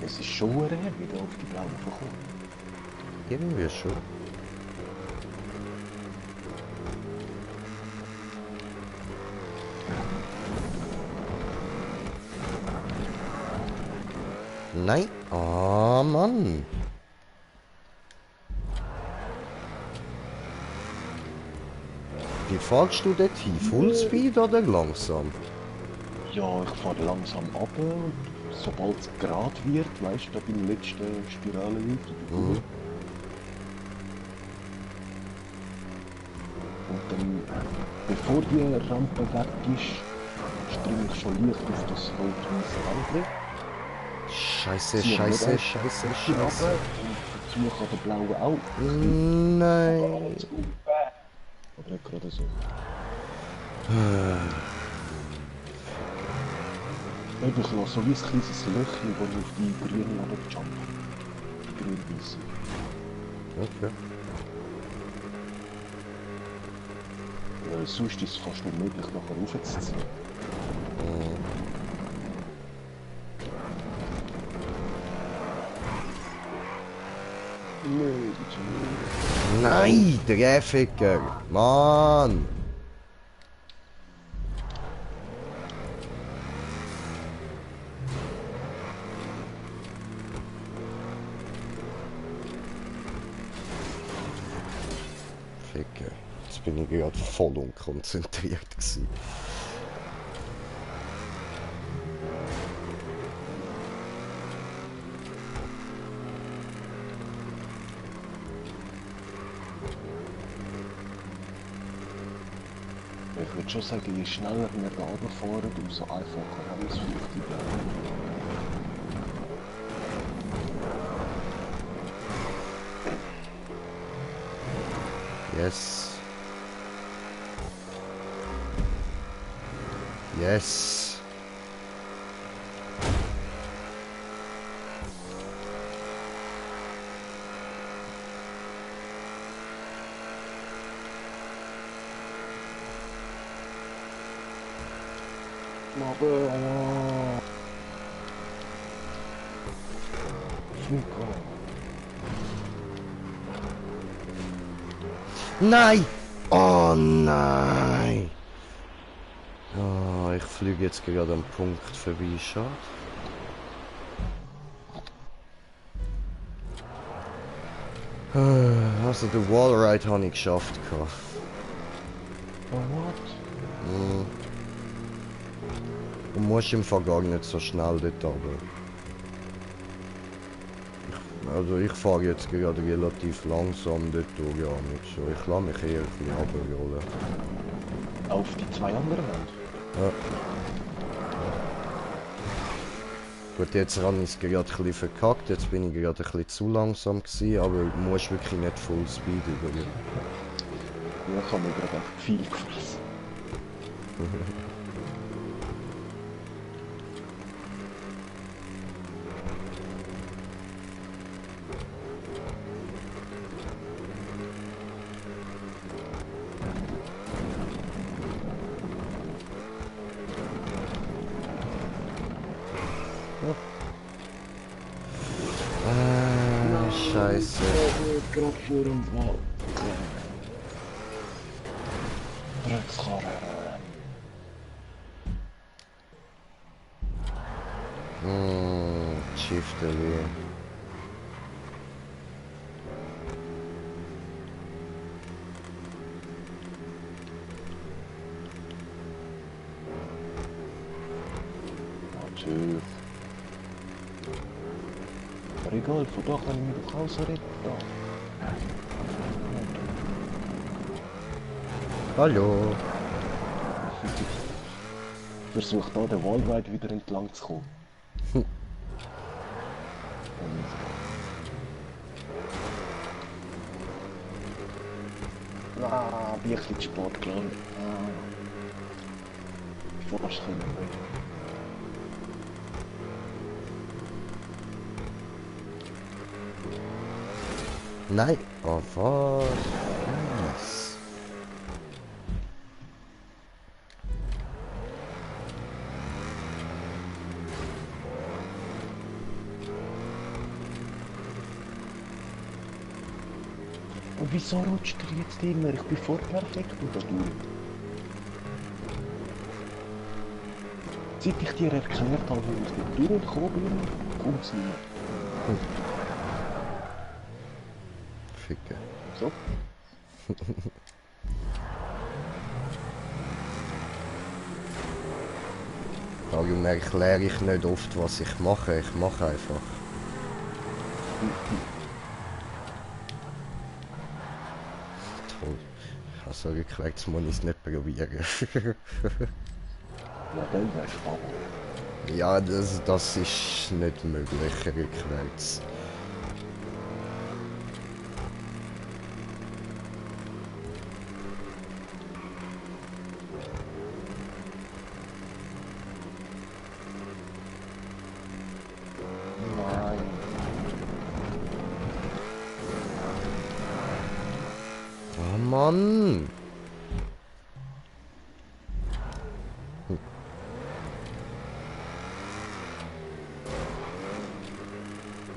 Es ist schon wieder auf die blaue gekommen. Irgendwie schon. Nein. Oh Mann. Wie fahrst du dort hin? Fullspeed oder langsam? Ja, ich fahre langsam ab und sobald es gerade wird, weißt du, da bin ich letzte Spirale liegt. Mhm. Und dann, bevor die Rampe weg ist, springe ich schon leicht auf das rot-weiße Rand. Scheiße, scheiße, scheiße, scheiße. Und versuche an der blauen auch. Nein. Aber nicht gerade so. Ich lasse so wie ein kleines Löchchen, wo ich auf die grüne runterjump. Die grün-weiße. Okay. Sonst ist es fast unmöglich, nachher raufzuziehen. Nein, der Ficker. Mann. Ficker. Jetzt bin ich gerade voll unkonzentriert gewesen. Ich würde schon sagen, je schneller wir da runterfahren, umso einfacher haben wir es vielleicht die Yes. Yes. Aber... Nein! Oh nein! Oh, ich fliege jetzt gerade am Punkt vorbei, schade. Also den Wallride habe ich geschafft. What? Du musst im Fall gar nicht so schnell dort runter. Also ich fahre jetzt gerade relativ langsam dort durch, ja nicht so. Ich lasse mich eher ein bisschen runterrollen. Auf die zwei anderen Wände? Ja. Gut, jetzt habe ich es gerade ein bisschen verkackt, jetzt bin ich gerade ein bisschen zu langsam gewesen, aber du musst wirklich nicht Full Speed übergehen. Ja, ich habe mir gerade echt viel gefressen. Scheiße. Gerade vor dem Wald. Dreckskarre. Schifteli. Natürlich. Aber egal, von da kann ich mich doch rausreden. Hallo. Versuch da den Waldweg wieder entlang zu kommen. Bin ich ein bisschen spät gelandet. Fast können wir. Nein. Oh, was? Und wieso rutscht er jetzt immer? Ich bin voll perfekt und da durch. Seit ich dir erklärt habe, wie ich nicht durchgekommen bin, kommt es nicht mehr. Ficke. So. Darum erkläre ich nicht oft, was ich mache. Ich mache einfach. Toll. Also rückwärts muss ich es nicht probieren. Ja, dann wärst du Ja, das ist nicht möglich rückwärts. Nein. Oh Mann!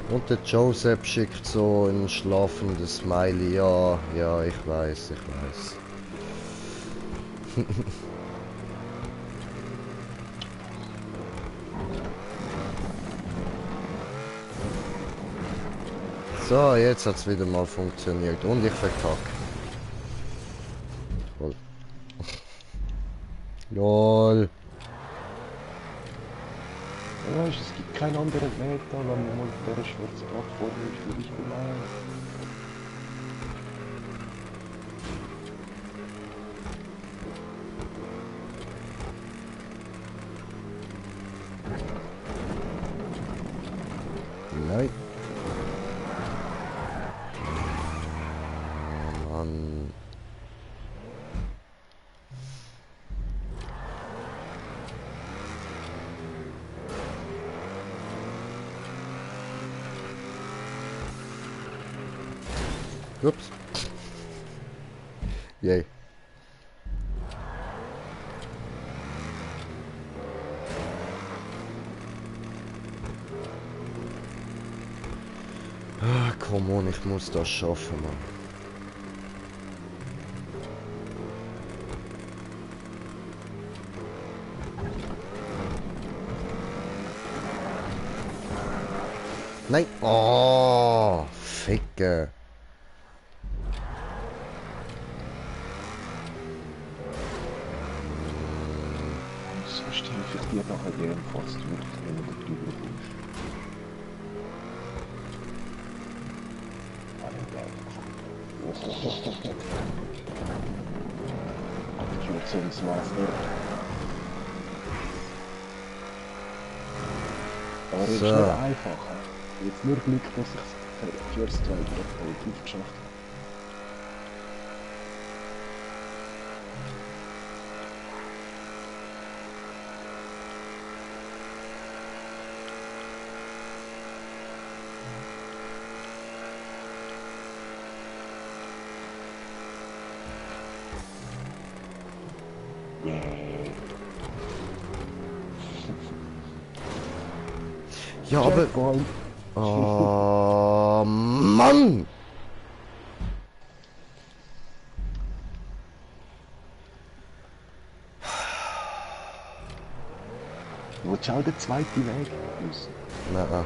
Und der Joseph schickt so ein schlafendes Smiley. Ja, ja, ich weiß, ich weiß. So, jetzt hat's wieder mal funktioniert. Und ich verkacke. Toll. Lol. Ja, weißt, es gibt keinen anderen Weg, da, wenn man mal auf dieser schwarzen Plattform ist, würde ich meinen. Nein. Oh Mann. Ups. Yay. Ah, come on, ich muss das schaffen, Mann. Nein. Oh, Ficke. Sonst helfe ich dir nachher gern, falls du wirklich nicht mehr drüber kommst. Abkürzungsmaster. Aber es ist So. nicht einfach. Jetzt nur Glück, dass ich es First Try definitiv geschafft habe. Ja, aber... Checkpoint. Oh, Mann! Du willst auch den zweiten Weg wissen. Nein.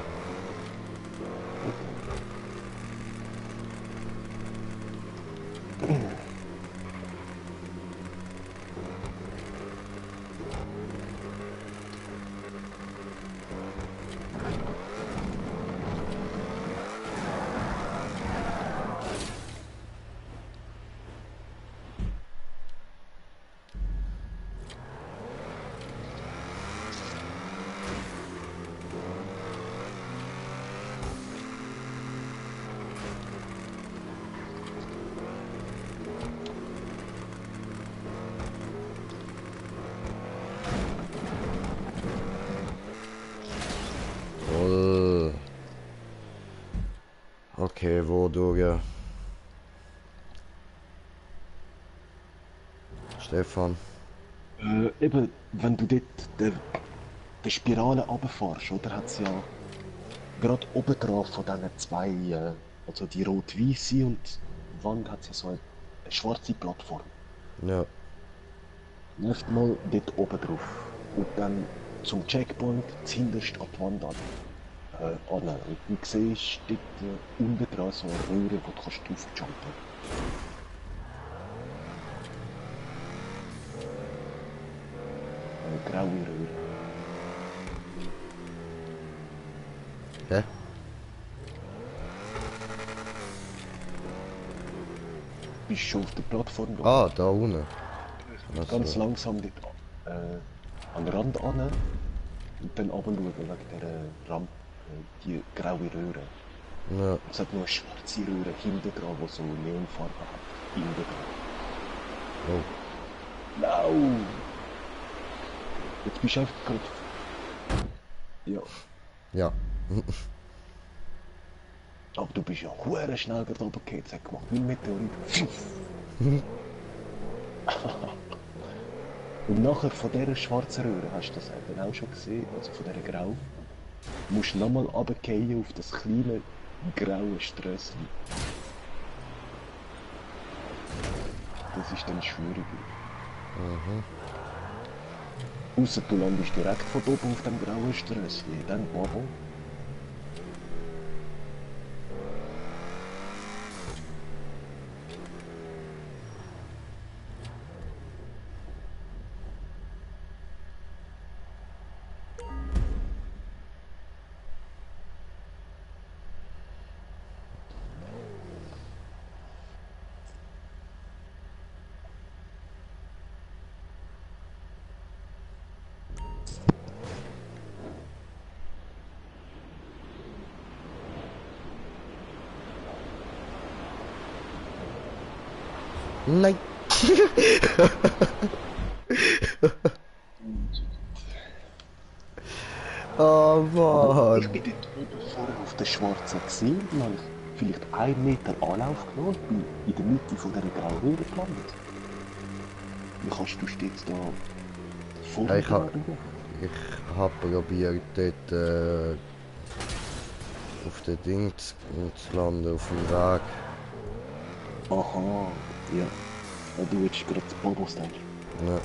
Toll. Okay, wo du ja. Stefan. Eben, wenn du dort der Spirale runterfährst, oder, hat es ja gerade oben drauf von diesen zwei, also die rot-weiße und die Wand hat ja so eine schwarze Plattform. Ja. Läuft mal dort oben drauf und dann zum Checkpoint zuhinterst an die Wand an. Und du siehst dort unten dran so eine Röhre, wo du kannst drauf jumpen. Eine graue Röhre. Hä? Bist schon auf der Plattform da? Ah, da unten. Ganz langsam dort an den Rand an und dann runter schauen wegen dieser Rampe, die graue Röhre. Ja. Es hat noch eine schwarze Röhre hinten dran, die so Neonfarbe hat. Hinten dran. Oh. No! Jetzt bist du einfach gerade... Ja. Ja. Aber du bist ja hure schnell gerade runtergefallen. Es hat gemacht wie ein Meteorit. Und nachher von dieser schwarzen Röhre, hast du das eben auch schon gesehen, also von dieser Grau, musst du nochmal runterfallen auf das kleine graue Strösschen. Das ist dann schwieriger. Ausser du landest direkt von oben auf dem grauen Strösschen, dann Babo. Nein. Oh Ich Mann. bin dort oben vorne auf der Schwarzen gesehen, dann habe ich vielleicht 1 Meter Anlauf genommen und bin in der Mitte von dieser grauen Röhre gelandet. Wie kannst du jetzt da vor Ja, mir ich hab probiert dort auf den Ding zu landen, auf dem Weg. Aha, ja. Ja, du willst gerade das Bobo-Style. Ja.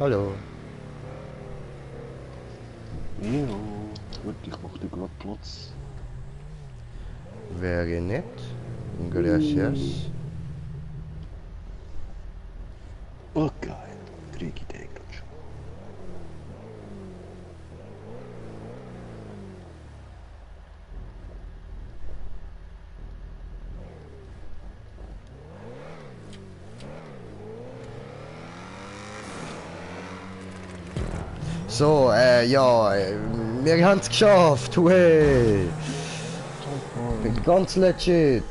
Hallo. Ja, gut, ich mach dir gerade Platz. Wäre nett. Gracias. Oh geil, krieg ich den gerade schon. So, ja, wir haben es geschafft, hey! Ganz legit!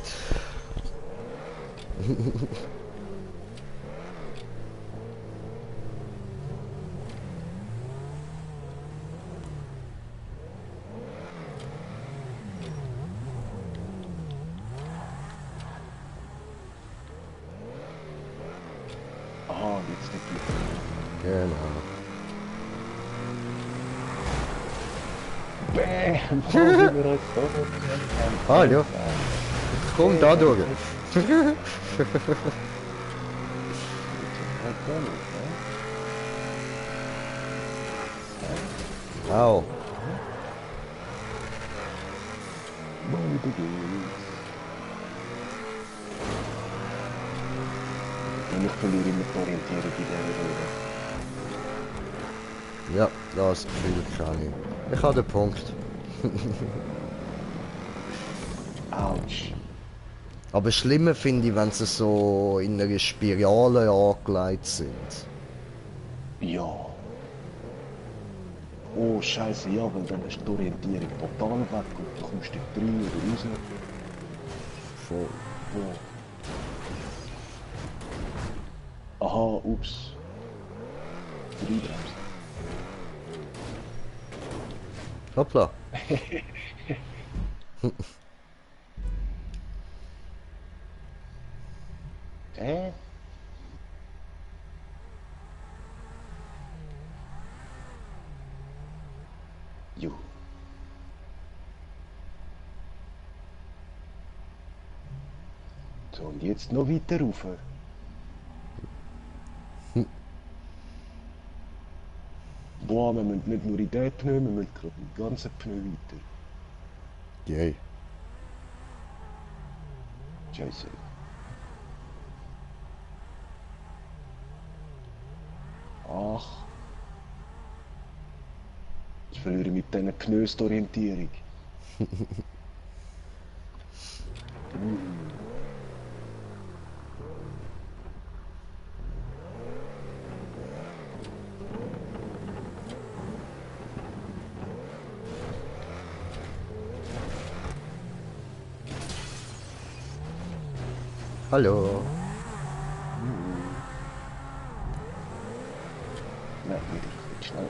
Aha, jetzt der Glück. Genau. Bäm! Oh, sind wir uns so Hallo, komm da durch. Au. Und ich verliere immer die Orientierung in dieser Runde. Ja, das Gefühl kann ich. Ich habe den Punkt. Autsch. Aber schlimmer finde ich, wenn sie so in einer Spirale angelegt sind. Ja. Oh, scheiße, ja, weil dann ist die Orientierung total weg und du kommst dort rein oder raus. Voll. Oh. Aha, ups. Freibremsen. Hoppla. Jo. So, und jetzt noch weiter rauf. Boah, wir müssen nicht nur in den Pneu, wir müssen gerade den ganzen Pneu weiter. Yay. Scheiße. Ach. Ich verliere mit diesen Pneus die Orientierung. Hallo. Nein, nicht schnell.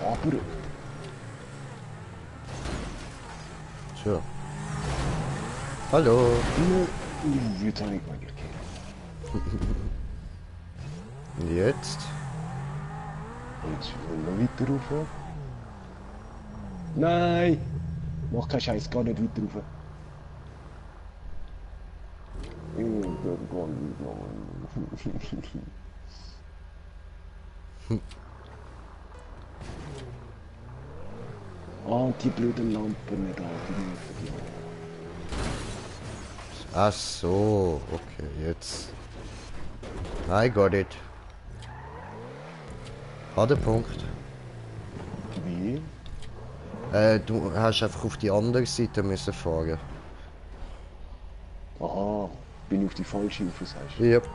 Aber... Tja. Hallo. Jetzt habe ich mal gekehrt. Und jetzt? Jetzt wollen wir weiter rauf. Nein! Mach keinen Scheiß, gar nicht weiter rauf. Ah, und die blöden Lampen da, die nerven die auch. Ach so, okay, jetzt. I got it. Hat den Punkt. Wie? Du hast einfach auf die andere Seite müssen fahren. Aha, bin ich auf die falsche rauf, sagst du? Ja. Du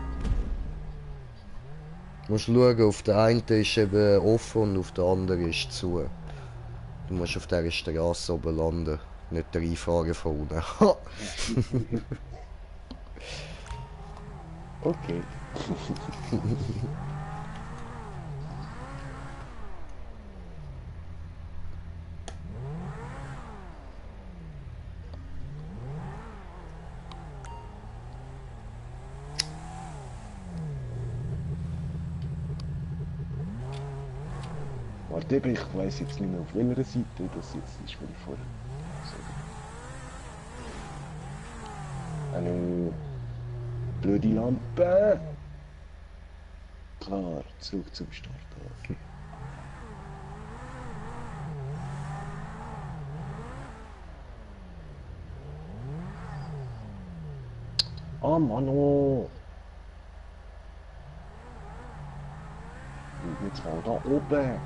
musst schauen, auf der einen ist eben offen und auf der anderen ist zu. Du musst auf dieser Straße oben landen, nicht reinfahren von unten. Okay. Warte, ich weiss jetzt nicht mehr auf welcher Seite das jetzt ist, wenn ich vorher. So. Eine blöde Lampe. Klar, zurück zum Start. Okay. Ah, Mano! Und jetzt mal da oben.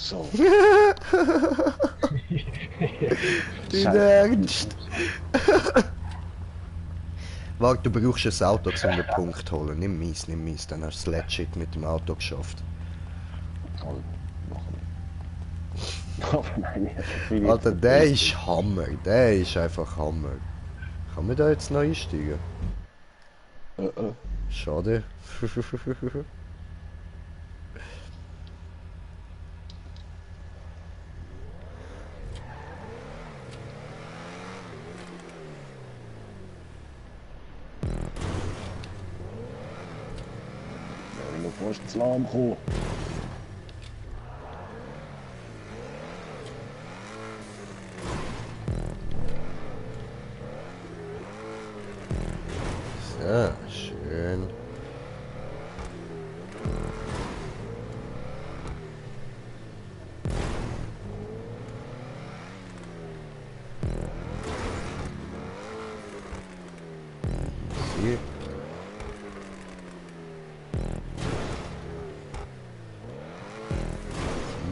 So. Dein Ernst? Warte, du brauchst ein Auto, um den Punkt zu holen. Nimm meins, dann hast du das Legit mit dem Auto geschafft. Toll. Aber nein, Alter, der ist Hammer. Der ist einfach Hammer. Kann man da jetzt noch einsteigen? Schade. Du musst zu lahm kommen. So, schön. Easy.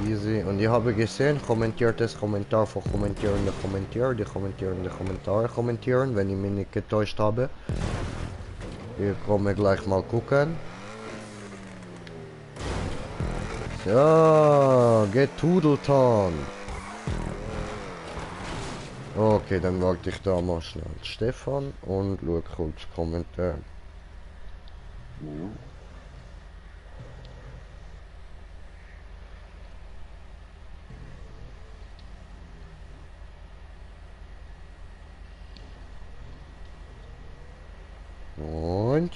Easy. Und ich habe gesehen, kommentiertes Kommentar von kommentierende Kommentar, die kommentierende Kommentare kommentieren, wenn ich mich nicht getäuscht habe. Wir kommen gleich mal gucken. So, Getudelton. Okay, dann warte ich da mal schnell Stefan und schau kurz Kommentar. Und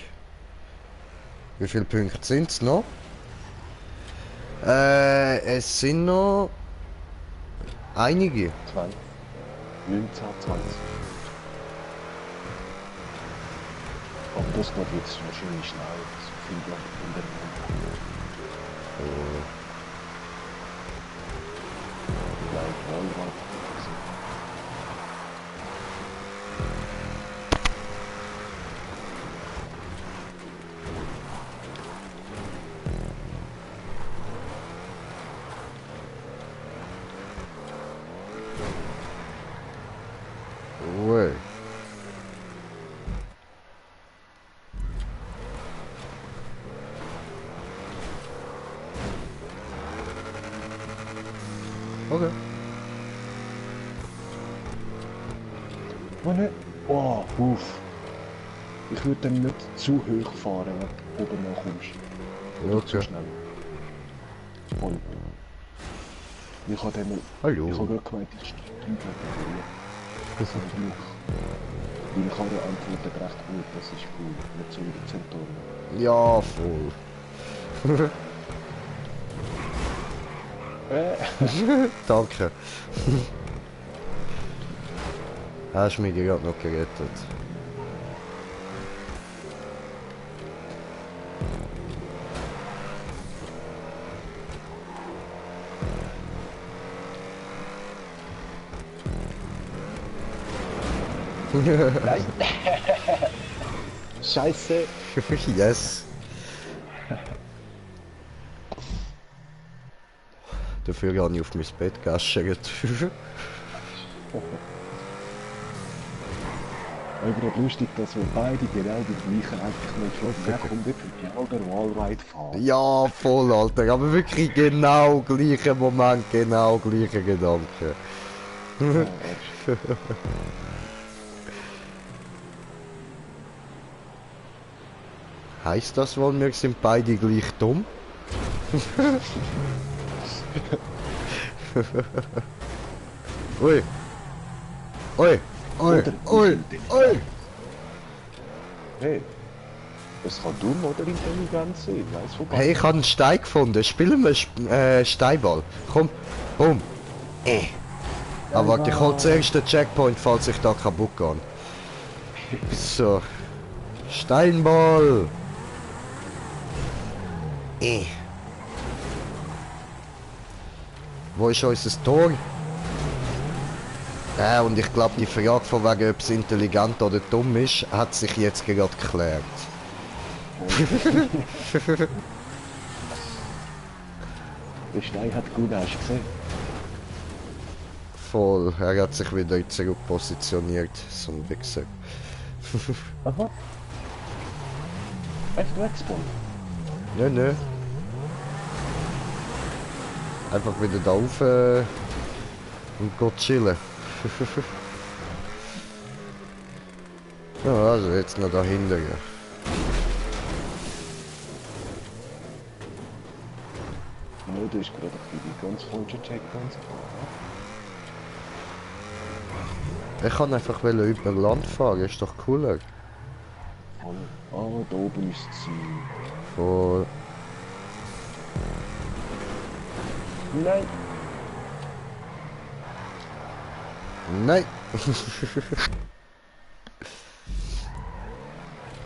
wie viele Punkte sind es noch? Es sind noch einige. 20. 19, 20. Aber das geht jetzt wahrscheinlich schnell. So viel glaube ich in der Vielleicht Wallrad. Ui. Okay. Oh ne? Oh, uff. Ich würde dann nicht zu hoch fahren, wenn du oben noch kommst. Oder zu Okay. schnell. Und ich habe dann... Hallo. Ich habe gerade gemeint, ich steige das ist genug. Weil ich habe antwortet recht gut, das ist cool. Nicht so wie die Zentoren. Ja, voll. Danke. Hast mich gerade noch gerettet. Nein! Scheiße! Yes. Dafür gehe ich auf mein Bett gaschert. Aber gerade lustig, dass wir beide genau die gleichen eigentlich nicht schon. Wer kommt jetzt genau der Wallride fahren? Ja, voll, Alter. Aber wirklich genau gleicher Moment, genau gleicher Gedanke. Heißt das wohl, wir sind beide gleich dumm? Ui. Ui. Ui. Ui. Ui. Hey, es kann dumm oder intelligent sein, weißt du? Hey, ich habe einen Stein gefunden. Spielen wir Steinball. Komm. Boom. Aber warte, ich hol zuerst den Checkpoint, falls ich da kaputt gehe. So. Steinball. Wo ist unser Tor? Und ich glaube, die Frage von wegen, ob es intelligent oder dumm ist, hat sich jetzt gerade geklärt. Der Stein hat gut, hast du gesehen? Voll, er hat sich wieder zurück positioniert, so ein Wichser. Aha. Weißt du, weggespawnt? Nö. Einfach wieder da rauf und Gott chillen. Ja, also jetzt noch dahinter. Ja. Ja, du hast gerade auf die ganz falsche Checkpoints gefahren. Ich kann einfach über Land fahren, ist doch cooler. Voll. Ah, da oben ist das Ziel. Voll. Nein! Nein!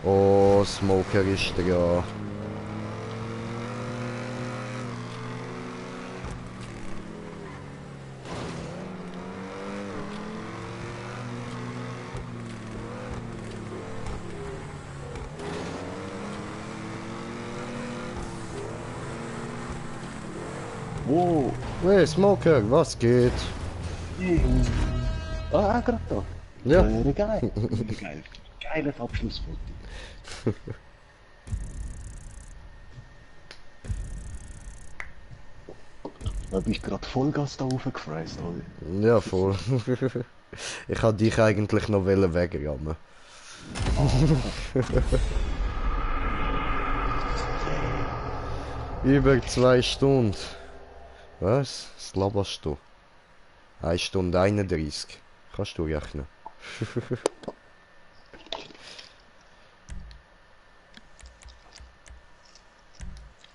Oh, Smoker ist da. Wow! Hey, Smoker, was geht? Ah, gerade da. Ja. Geil. Geil. Geiles Abschlussfoto. Da bist du gerade Vollgas da raufgefreist, oder? Ja, voll. Ich wollte dich eigentlich noch wegrammen. Über 2 Stunden. Was? Was laberst du? 1 Stunde 31. Kannst du rechnen?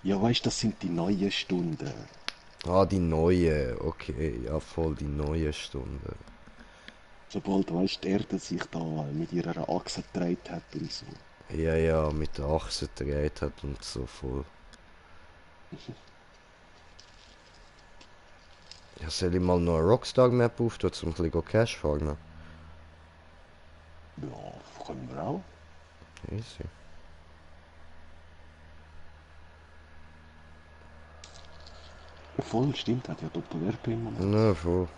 Ja, weißt du, das sind die neuen Stunden. Ah, die neue. Okay, ja voll, die neue Stunde. Sobald, weißt du, die Erde sich da mit ihrer Achse gedreht hat und so. Ja, mit der Achse gedreht hat und so voll. Ja, soll ich mal noch eine Rockstar-Map auftun, um ein bisschen Cash farmen? Ja, können wir auch. Easy. Ja, voll, stimmt, hat ja Doppel-RP im Moment. Na, voll.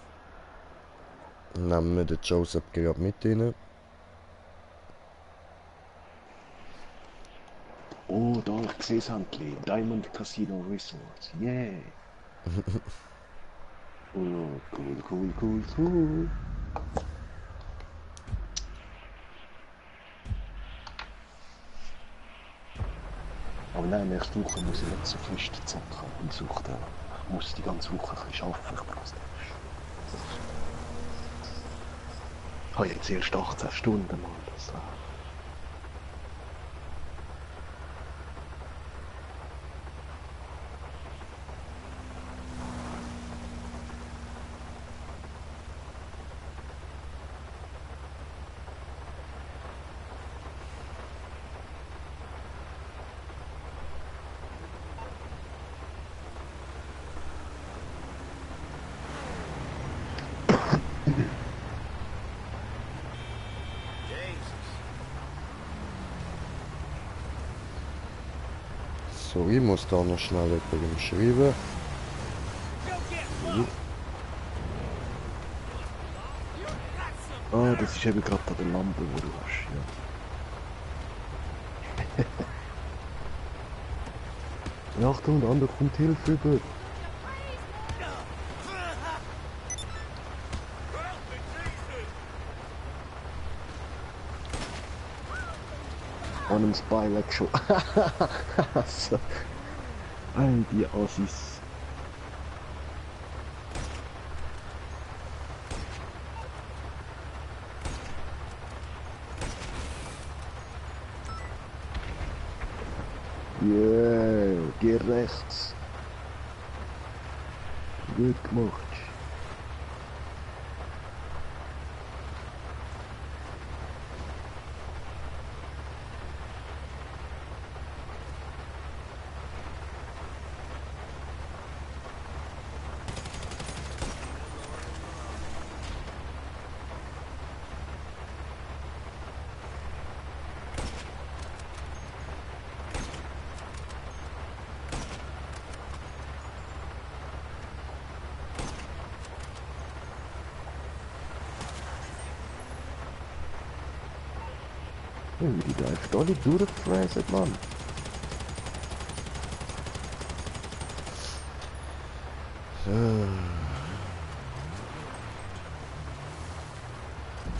Nehmen wir den Joseph gerade mit rein. Oh, da, ich sehe es endlich. Diamond Casino Resort. Yeah. Oh, cool. Aber nein, nächste Woche muss ich nicht so fest zocken und suchen. Ich muss die ganze Woche ein bisschen arbeiten. Ich brauche Ich habe jetzt erst 18 Stunden, Mann. Das, So, ich muss da noch schnell jemandem schreiben. Ah, das ist eben gerade der Lampe, wo du hast, ja. Achtung, der andere kommt Hilfe über. An einem Spy weg schon. So. All die Assis. Yeah, geh rechts. Gut gemacht. Die da einfach alle durchgefräst, Mann.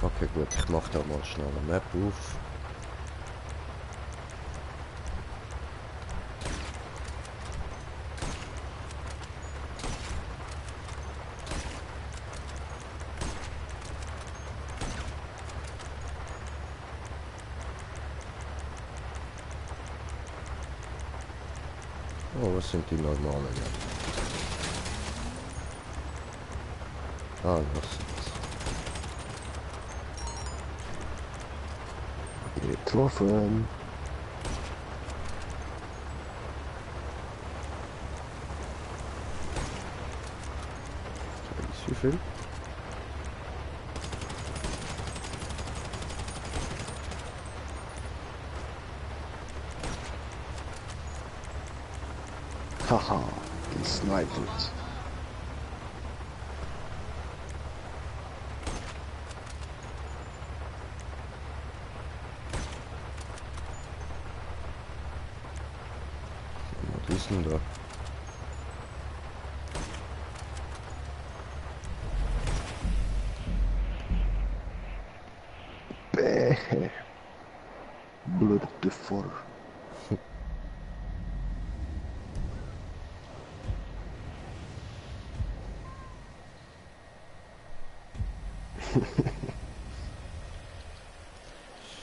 Okay, gut, ich mach da mal schnell eine Map auf. Oh, was sind die normalen jetzt? Ah, das ist... Getroffen. Wie viel? Haha, gesniped. Was ist denn da? Bäh. Blood davor.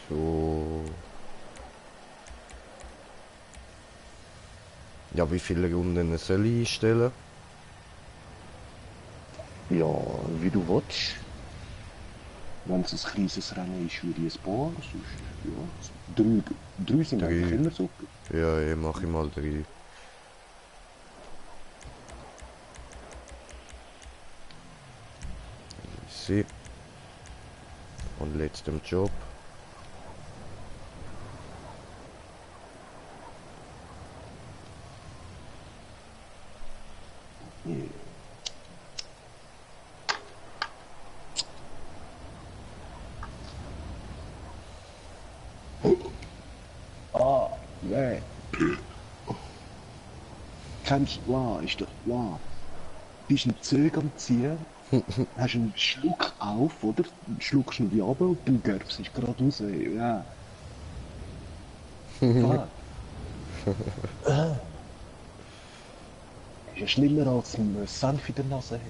So... Ja, wie viele Runden soll ich einstellen? Ja, wie du willst. Wenn es ein kleines Rennen ist, würde ich ein paar, sonst, ja, drei sind eigentlich immer super. Ja, ich mache mal 3. Easy. Und letztem Job. Yeah. Ah, nee. Kennst du, ist doch, bist ein Zeug am Ziehen, hast einen Schluck auf, oder? Schluckst ihn wie runter und du gärfst gerade raus, ja. Was? Ist ja schlimmer als ein Senf in der Nase.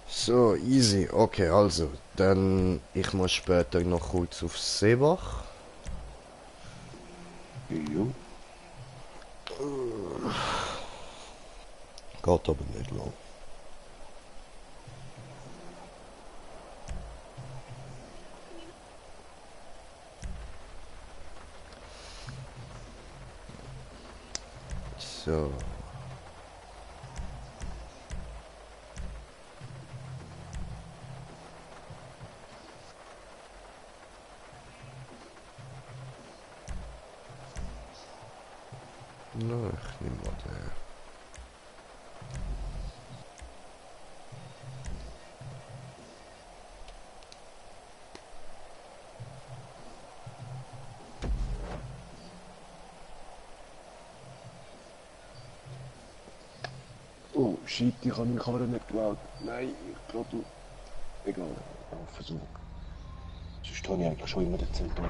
So, easy. Okay, also, dann ich muss später noch kurz aufs Seebach. Ja. Geht aber nicht lang. So. Na, ich nehme mal den. Oh, shit, ich habe meine Kamera nicht geklaut. Nein, ich glaube, egal. Ja, Versuch. Sonst habe ich eigentlich schon immer den Zentrum.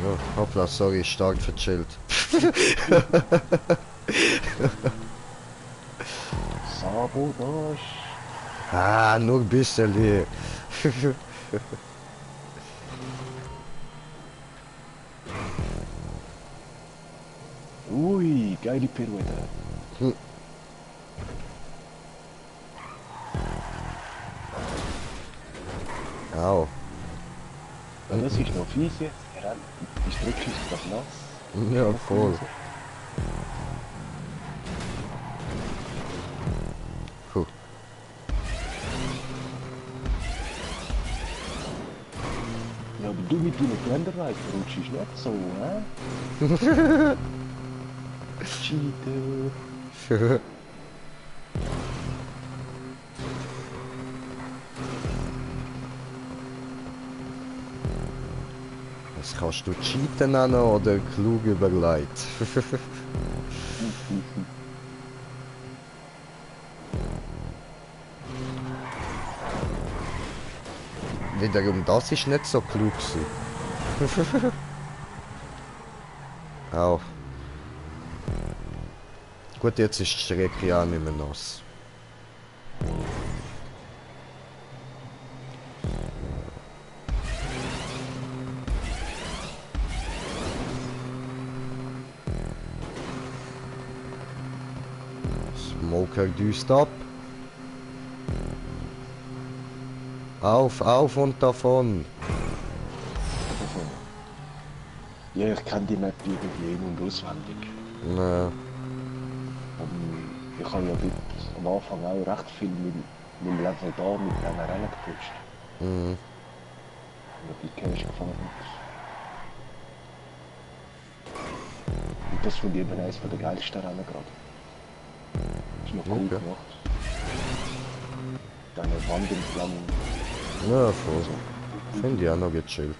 Ja, hoppla, sorry, stark verchillt. Sabotage. Ah, nur ein bisschen. Ui, geile Pirouette. Au. Ja, das ist noch fies jetzt. Er rennt, die Strecke ist gerade nass. Ja, voll. Puh. Ja, aber du mit deinen Geländerreifen rutschst nicht so, hä? Cheater. Das kannst du cheaten nennen oder klug überlegt. Wiederum, das ist nicht so klug gewesen. Au. Gut, jetzt ist die Strecke ja nicht mehr nass. Smoker düst ab. Auf und davon. Ja, ich kenne die Map irgendwie in- und auswendig. Na, Ich habe ja dort am Anfang auch recht viel mit dem Level da mit diesen Rennen gepusht. mhm. Und die kenne ich gefahren. Und das finde ich eben eines der geilsten Rennen gerade. Ist noch cool Okay. gemacht. Deine Wand entlang. Ja, voll. Finde ich auch noch gechillt.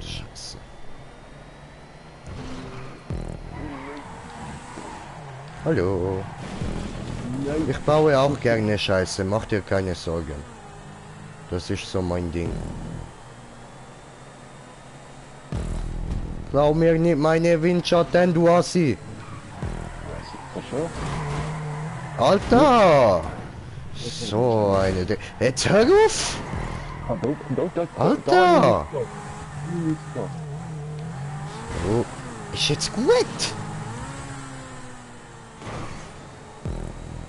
Scheiße. Hallo. Nein. Ich baue auch gerne Scheiße, mach dir keine Sorgen. Das ist so mein Ding. Klau mir nicht meine Windschatten, du Assi. Sicher schon. Alter! So eine... Jetzt hör auf! Ah, da, Alter! da. Oh, ist jetzt gut?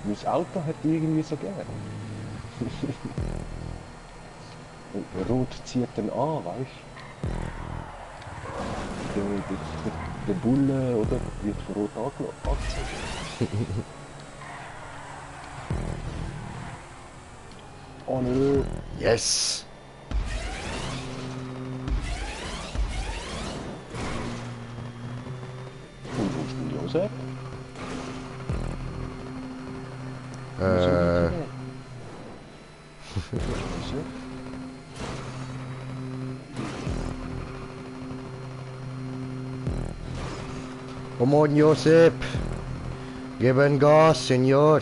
Mein Auto hat die irgendwie so gern. Rot zieht dann an, weißt du? Der Bulle oder wird von Rot angezogen. Oh nö. Yes! Und wo ist denn Josef? Äh... Josef? Come on, Josep! Geben Gas, Senor!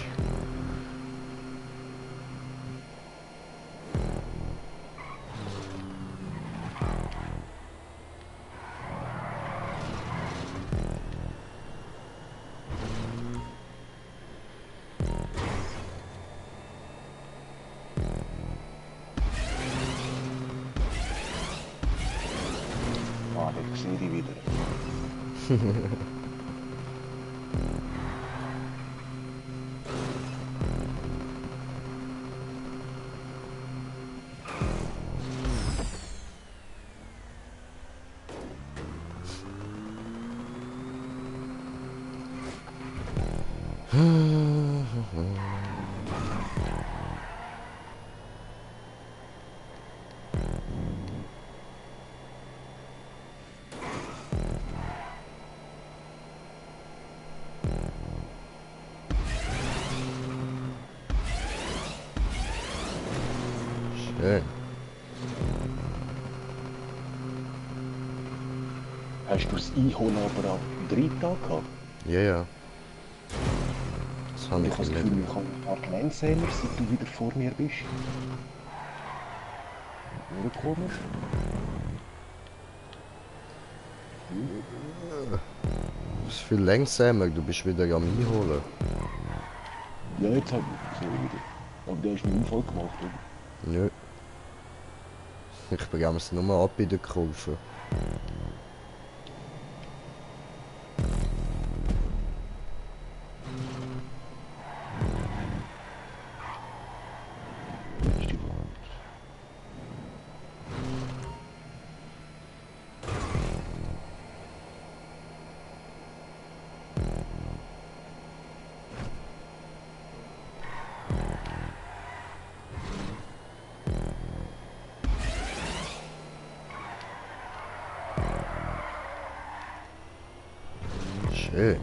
Ah, ich sehe die wieder. Schön. Hast du das Einholen aber am 3 Tag gehabt? Ja, ja. Das habe Und ich ich habe das nicht. Gefühl, ich habe ein paar Glänzheimer, seit du wieder vor mir bist. Nur komisch. Was für Längsamer, du bist wieder am Einholen. Ja, jetzt habe ich so wieder. Aber der ist nicht voll gemacht, oder? Nö. Ich bremse nur ab in der Kurve. Ist die Wahrheit. Schön.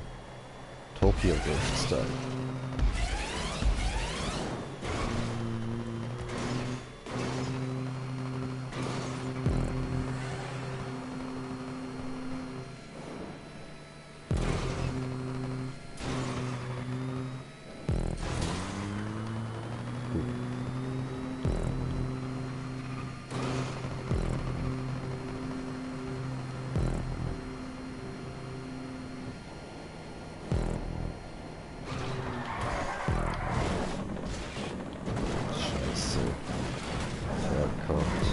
Tokyo Drift Style. Scheiße. Verkackt.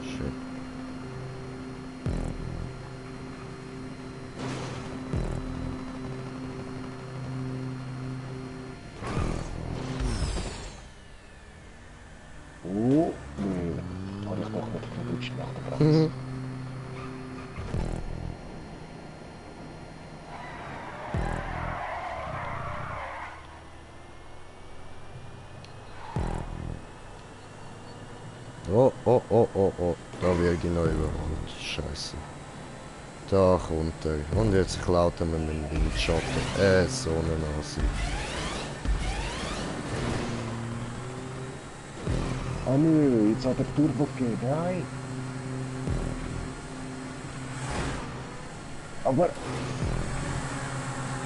Schön. Oh, nö. Habe ich doch nicht verrutscht nach der Bremse. Oh, oh, oh, oh, oh. Da werde ich noch überholt. Scheiße. Da kommt er. Und jetzt klaut er mir meinen Windschatten. So eine Nase. Ah nö, jetzt hat er Turbo gegeben. Nein. Aber...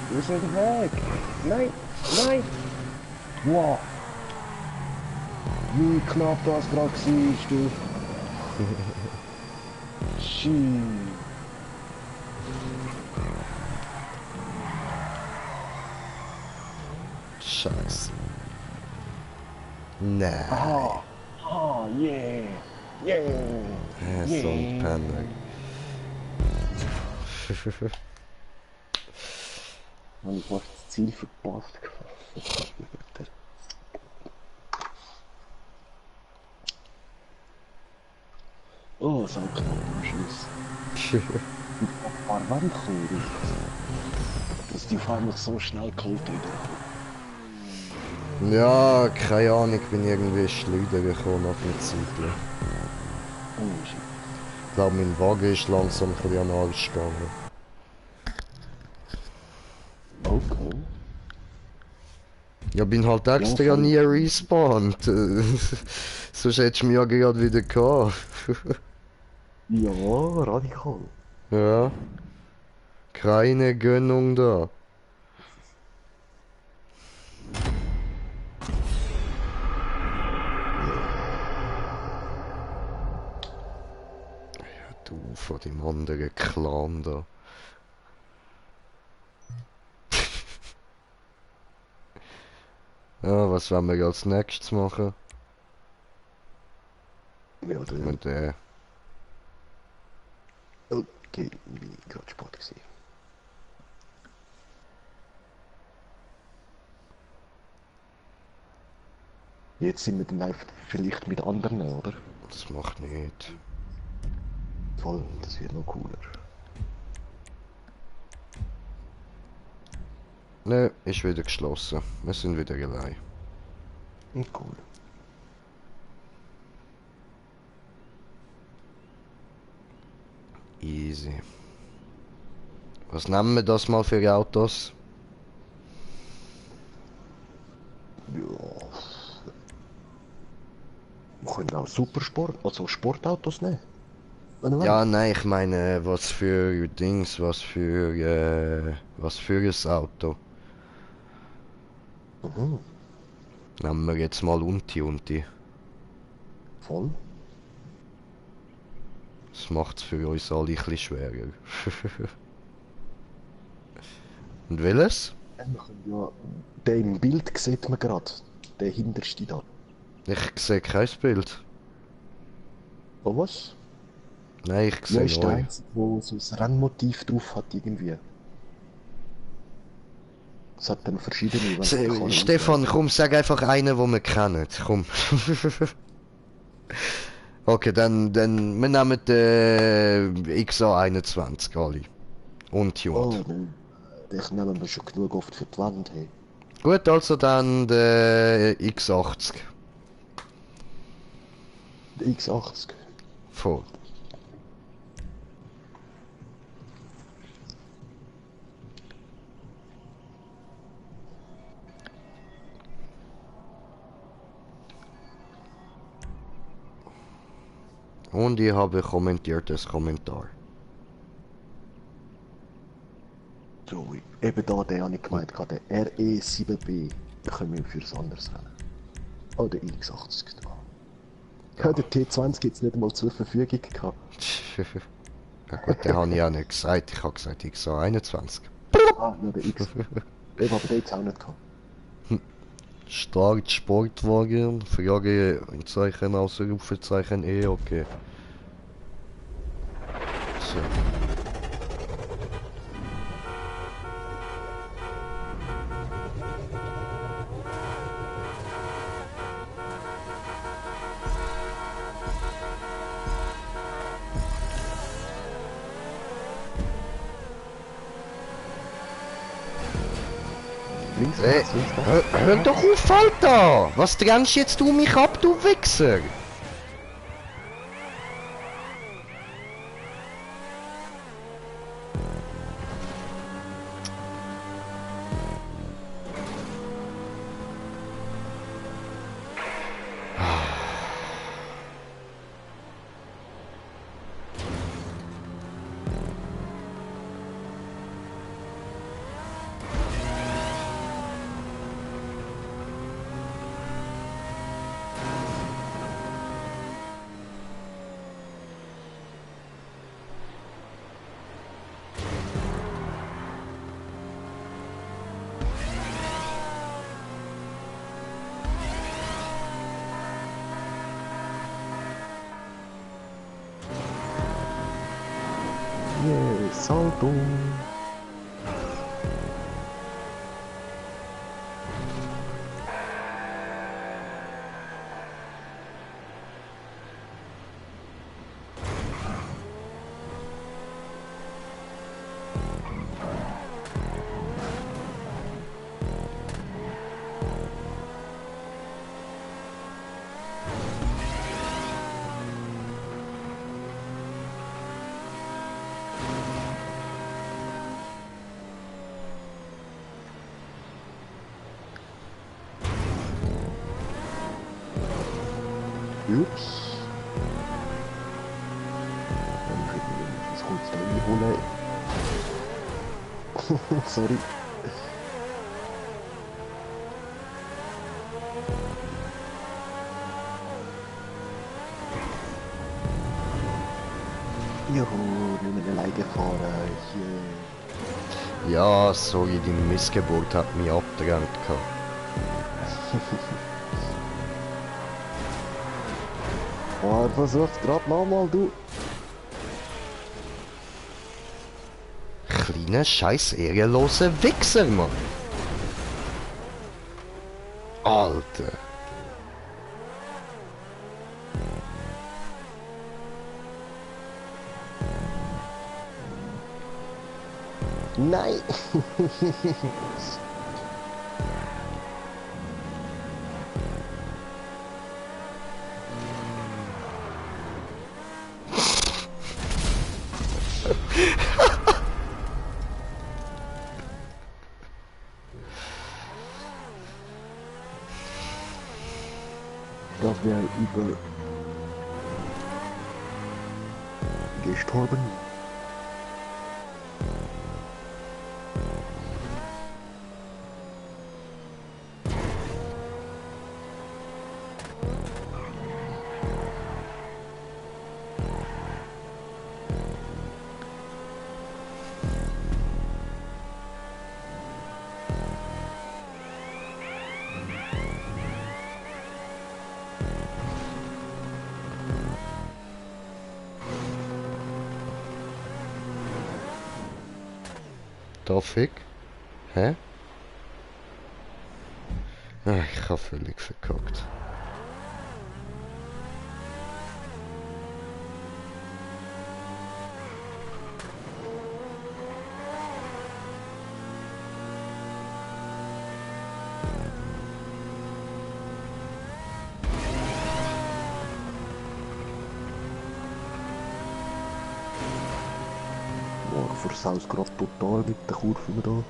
Wo ist der Weg? Nein, nein. Wow. Wie knapp das gerade war, du. Shit. Scheiße. Nein. Aha. Ah, yeah. Yeah. So ein Yeah. Penner. Habe ich fast das Ziel verpasst. Oh, so knapp am Schluss. Ein paar Wände kommen, dass die auf einmal so schnell geholt wieder. Ja, keine Ahnung, ich bin irgendwie Schleuder gekommen nach einer Zeit. Oh shit. Ich glaube, mein Wagen ist langsam ein bisschen an den Arsch gegangen. Okay. Ja, bin halt extra Ja, nie respawned. Sonst hättest du mich ja gerade wieder gehabt. Ja, radikal. Ja, keine Gönnung da. Ja, du von dem anderen Clan da. Ja, was wollen wir als nächstes machen? Ja, du. Mit der. Okay, bin ich gerade Sport gesehen. Jetzt sind wir dann einfach vielleicht mit anderen, oder? Das macht nicht. Voll, das wird noch cooler. Ne, ist wieder geschlossen. Wir sind wieder allein. Cool. Easy. Was nennen wir das mal für Autos? Ja. Wir können auch Supersport, also Sportautos nehmen. Wenn du Ja, weißt. nein, ich meine, was für Dings, was für ein Auto. Mhm. Nehmen wir jetzt mal Unti. Voll. Das macht es für uns alle ein bisschen schwerer. Und welches? Wir können ja, den im Bild sieht man gerade. Der hinterste da. Ich sehe kein Bild. Oh was? Nein, ich Ja, sehe ist der neu. einzige, wo so ein Rennmotiv drauf hat irgendwie. Es hat dann verschiedene, wenn ich kann Stefan, auswählen. komm, sag einfach einen, wo wir kennen. Komm. Okay, dann wir nehmen den XA21 alle. Oh, Untuned. nein. Den nehmen wir schon genug oft für die Wand. Hey. Gut, also dann der X80. Der X80. Voll. Und ich habe kommentiertes Kommentar. So, eben da, den habe ich gemeint, der RE7B. Den können wir für was anderes nehmen. Oh, der X80 da. Ja, der T20 gibt es nicht einmal zur Verfügung gehabt. Ja gut, den habe ich auch nicht gesagt. Ich habe gesagt XA21. Ah, ja, der X. Den aber den jetzt auch nicht gehabt. Start Sportwagen, Frage, Zeichen, Ausrufezeichen, okay. So. Links, Hey, rechts, links, rechts. hör doch auf, Alter! Was drängst jetzt du mich ab, du Wichser? Yeah, Salto. Ups. Was kommt da einholen? Sorry. Juhu, nicht mehr alleine fahren. Yeah. Ja, sorry, die Missgeburt hat mich abgedrängt gehabt. Oh, versuch's grad nochmal, du. Kleiner, scheiß ehrenloser Wichser, Mann. Alter. Nein! Gestorben. Darf ich? Hä? Ah, ich habe völlig verkackt. Boah, ich versaus gerade total mit den Kurven da.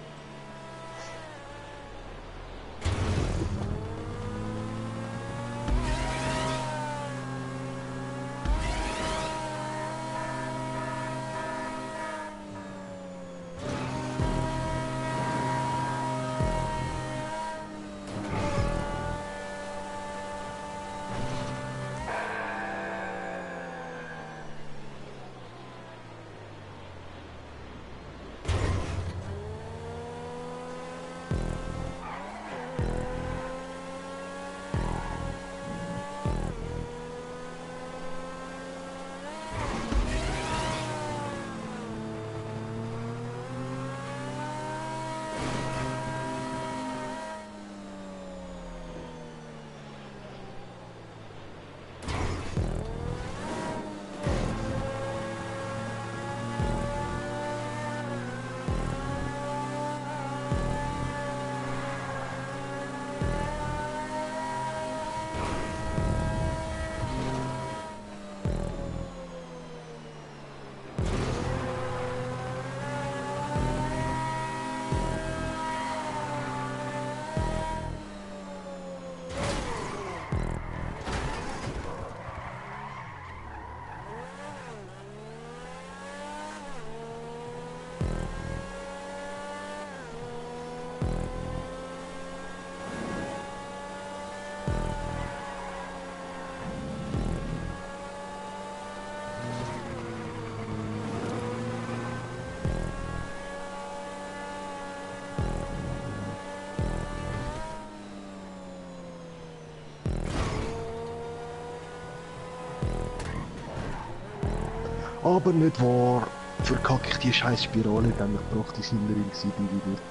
Aber nicht wahr. Verkacke ich die scheiß Spirale, dann ich praktisch Hinderung gewesen bin wieder.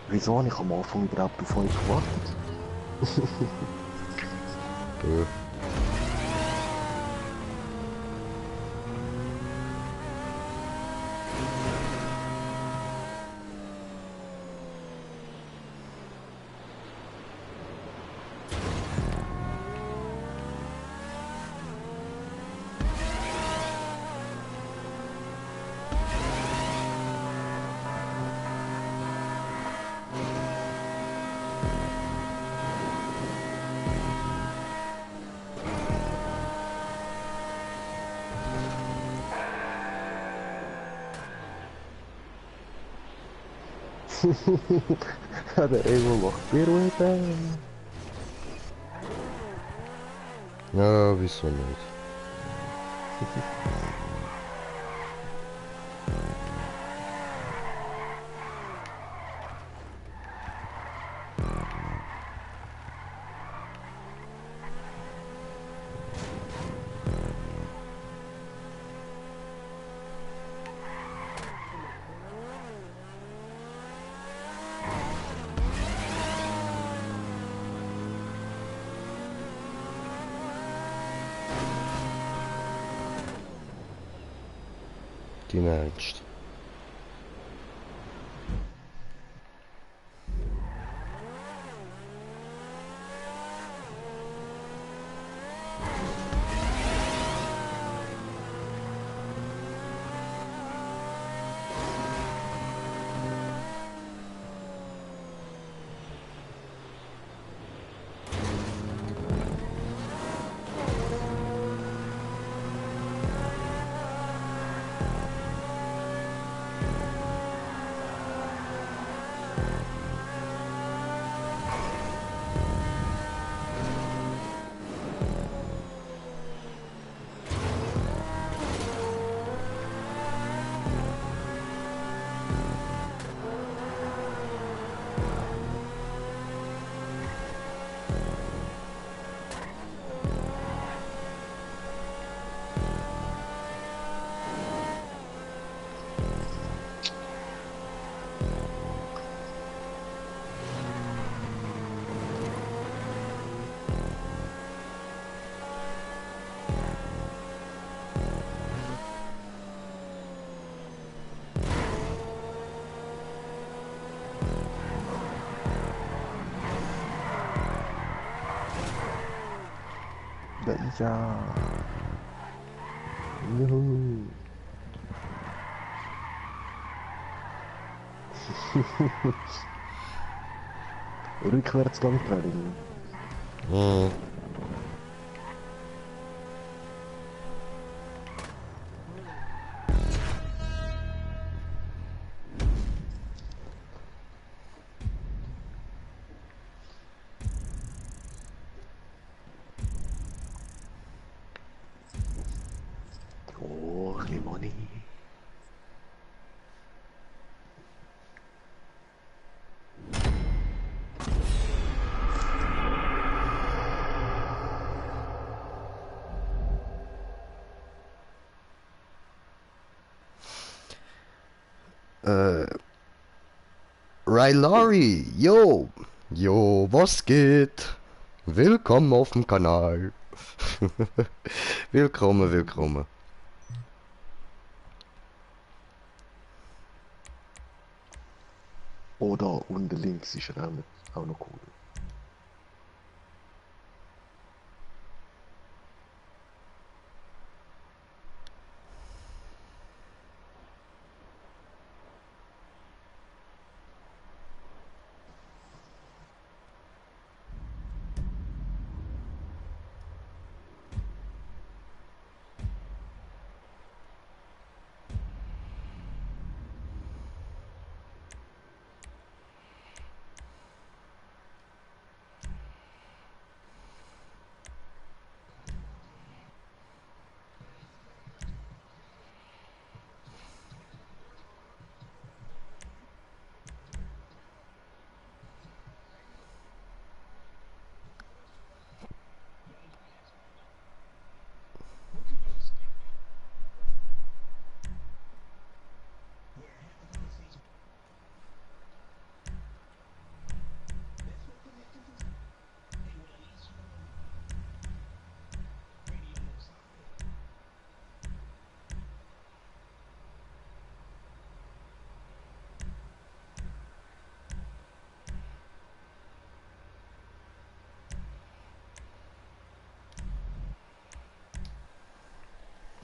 Wieso habe ich am Anfang überhaupt auf euch gewartet? Bö. Der Evo macht Pirouette. Ja, wieso nicht? Die Ernst. Ja. Juhu. Rückwärts Langtraining. Hm. Oh, ein bisschen Money. Rylari, yo! Jo, was geht? Willkommen auf dem Kanal. Willkommen, willkommen. Oh, da unten links ist er auch noch cool.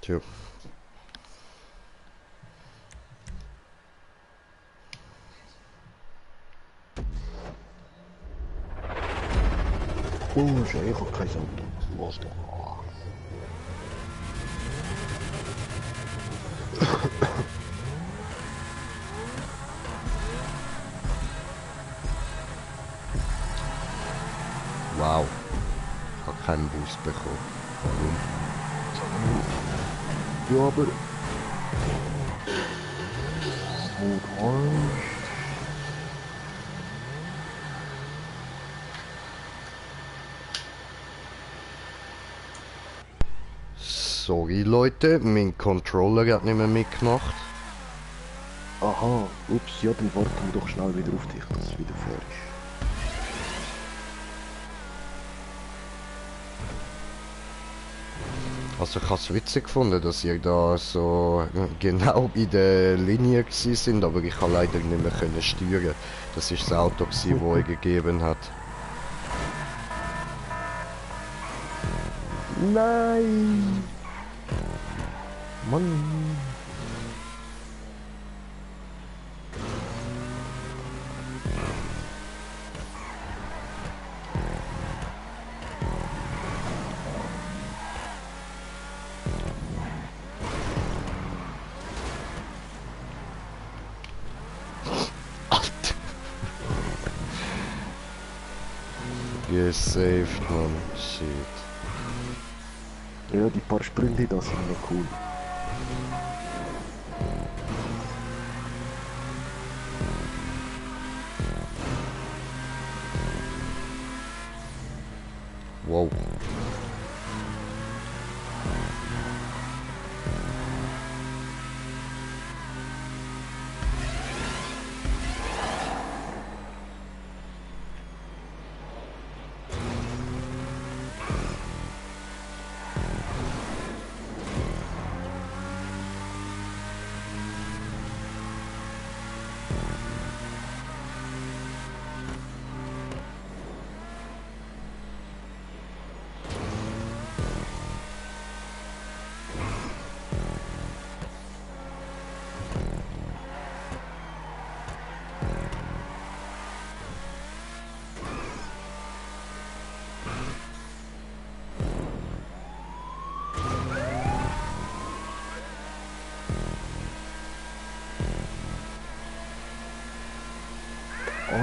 Tja. Oh, ich habe kein Auto. Was da? Wow. Ich habe keinen Boost bekommen. Warum? Ja, aber... Wo war's? Sorry Leute, mein Controller hat nicht mehr mitgemacht. Aha, ups, ja, dann warten wir doch schnell wieder auf dich, dass es wieder fair ist. Also ich habe es witzig gefunden, dass ihr da so genau in der Linie gewesen sind, aber ich kann leider nicht mehr können steuern. Das ist das Auto gewesen, das euch gegeben hat. Nein! Mann! Gesaved, man. Shit. Ja, die paar Sprünge, das sind noch cool. Wow.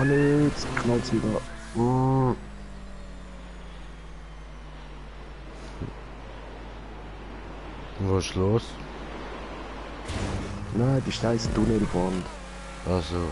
Oh nö, jetzt knallt's wieder. Mm. Was ist los? Nein, die scheiß Tunnelwand. Also.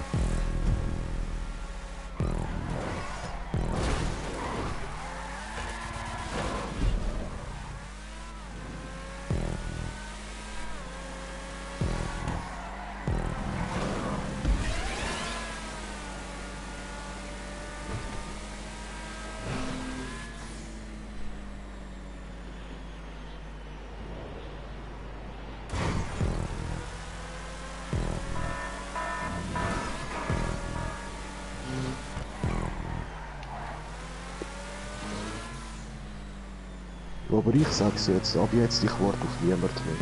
Aber ich sag's jetzt, ab jetzt, ich warte auf niemand mehr.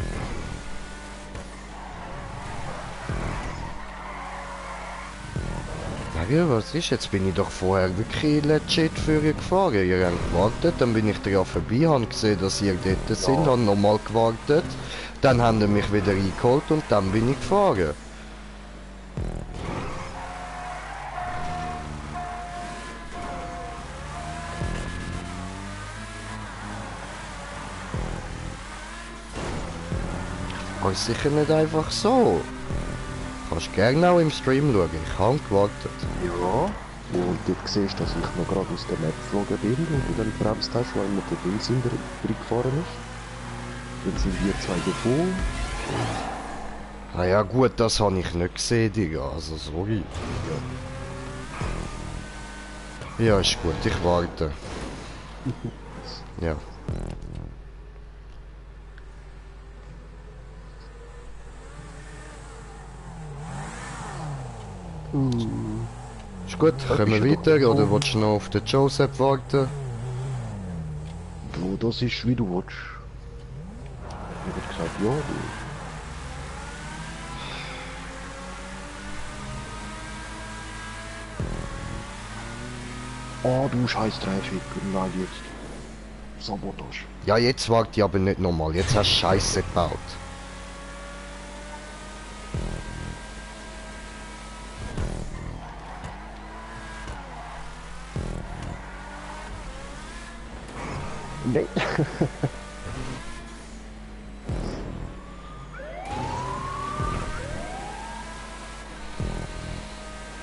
Ja, was ist? Jetzt bin ich doch vorher wirklich legit für ihr gefahren. Ihr habt gewartet, dann bin ich da vorbei, habe gesehen, dass ihr dort sind, habe nochmal gewartet. Dann haben sie mich wieder eingeholt und dann bin ich gefahren. Aber ist sicher nicht einfach so. Kannst gerne auch im Stream schauen, ich habe gewartet. Ja. Und dort siehst du, dass ich noch gerade aus der Map geflogen bin und du dann bremst hast, weil mit der Benzin reingefahren ist. Dann sind wir zwei davon. Ah ja gut, das habe ich nicht gesehen, Digga, also sorry. Ja, ist gut, ich warte. Ja. Ist gut, können wir weiter oder willst du noch auf den Joseph warten? Du, das ist wie du willst. Ich hab gesagt, ja, du. Oh, du scheiß Traffic. Nein, jetzt. Sabotage. Ja, jetzt warte ich aber nicht nochmal, jetzt hast du Scheiße gebaut. Nein.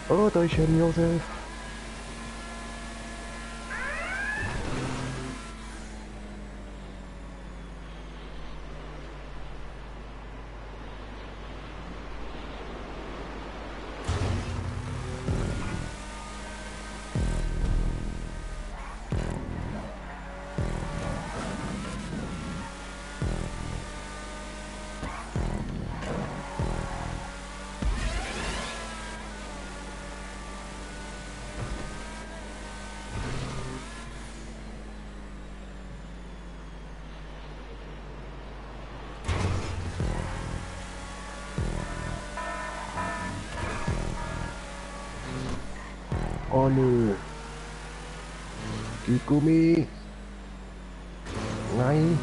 Oh, da ist ein Josef. Oh nö. Die Gummi. Nein.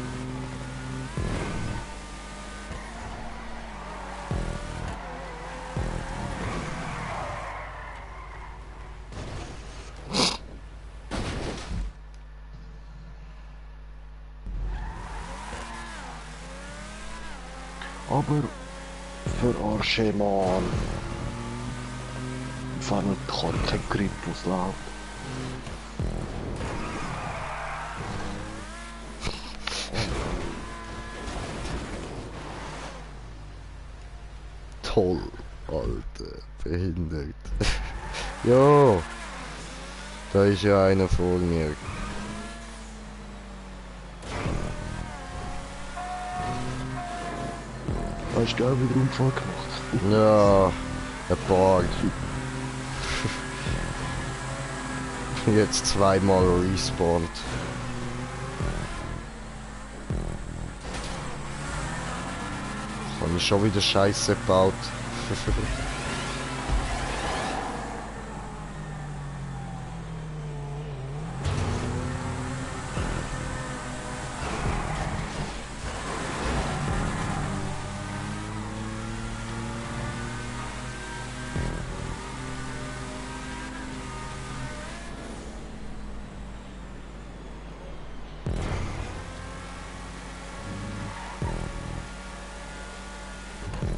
Aber verarsche Mann. Vor allem ich habe keinen Grip, was läuft. Toll, Alter, behindert. Jo, da ist ja einer vor mir. Hast du auch wieder Unfall gemacht? Ja, ein paar. Jetzt zweimal respawned. Habe ich schon wieder Scheiße gebaut.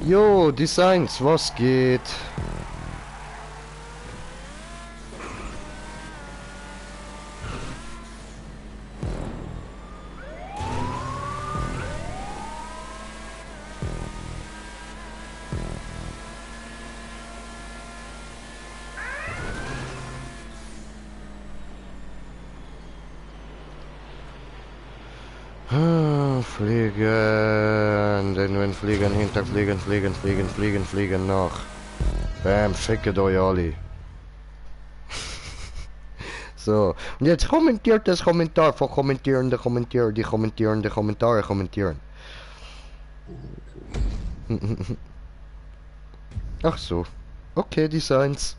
Jo, Designs, was geht? Fliegen, den Wind fliegen, hinterfliegen, fliegen, fliegen, fliegen, fliegen nach. Bam, ficke euch alle. So, und jetzt kommentiert das Kommentar von kommentierende Kommentier, die kommentierende Kommentare kommentieren. Ach so, okay, Designs.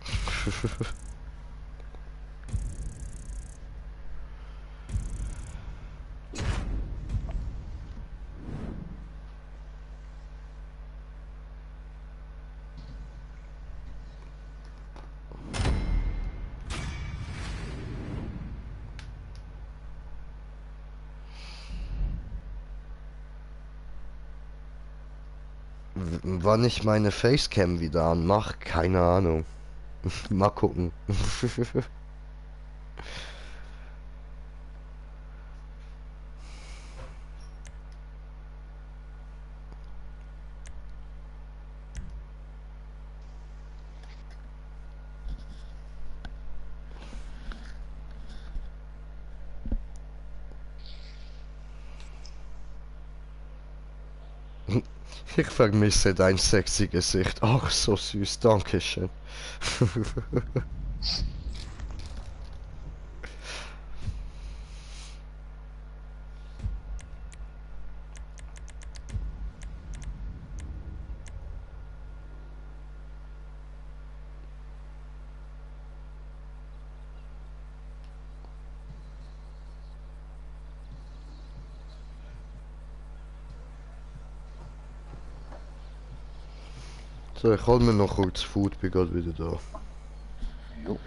Wann ich meine Facecam wieder anmache, keine Ahnung. Mal gucken. Ich vermisse dein sexy Gesicht. Ach, so süß, dankeschön. So, ich hol mir noch kurz Food, bin grad wieder da. Jo.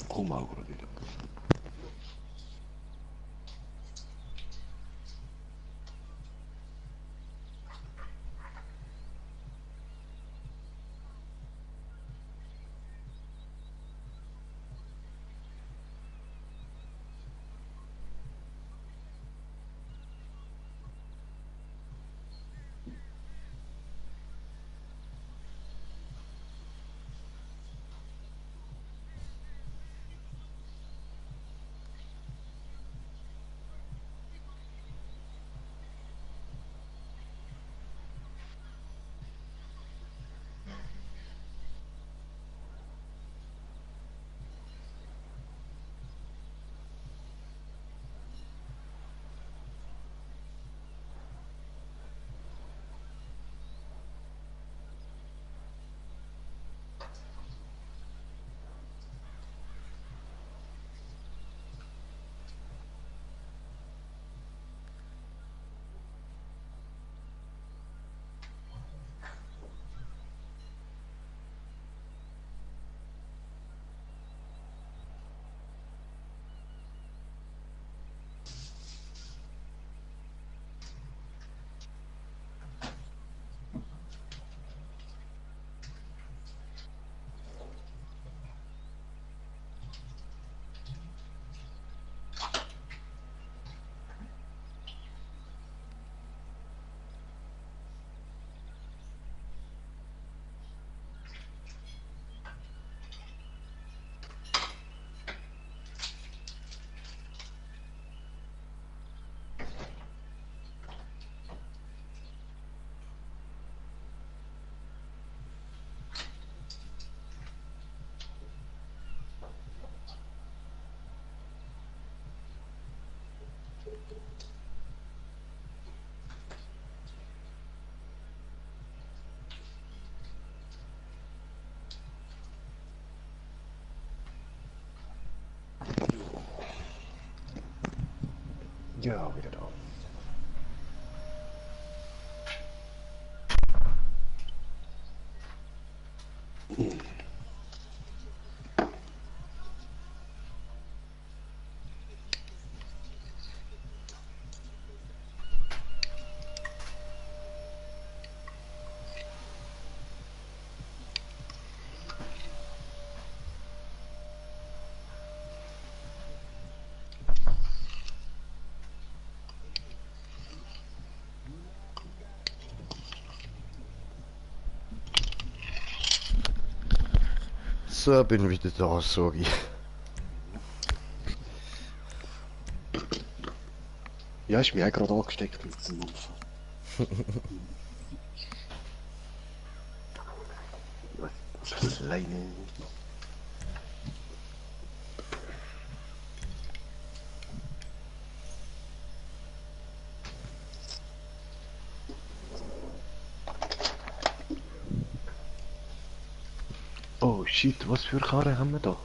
Komm auch wieder. Ja, wieder da. So, bin wieder da, sorry. Ja, ist mir auch gerade angesteckt mit dem Mund. Kleine. Oh shit, was für Karre haben wir da?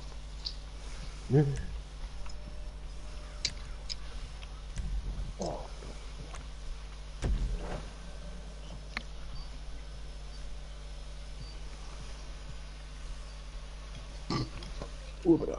Ja. Oh. Überall.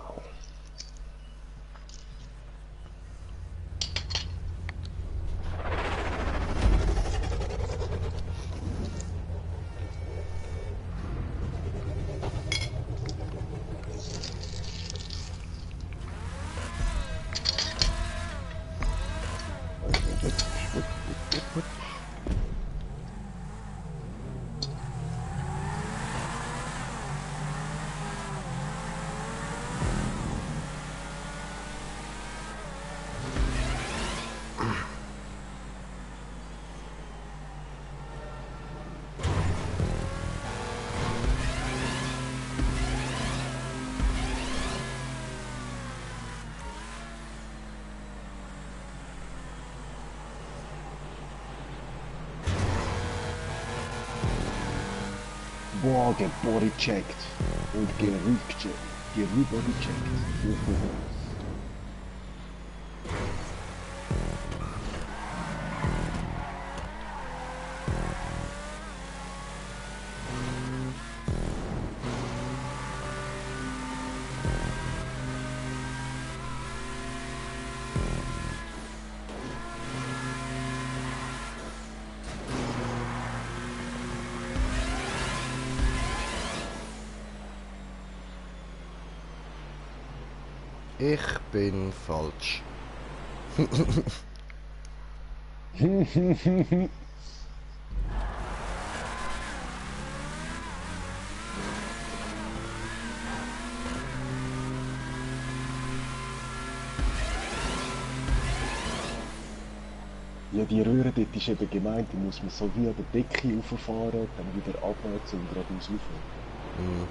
Boah, gebodycheckt und gerübergecheckt. Ich bin falsch. Ja, die Röhre dort ist eben gemeint, die muss man so wie an der Decke rauffahren, dann wieder abwärts und geradeaus rauf. Hm.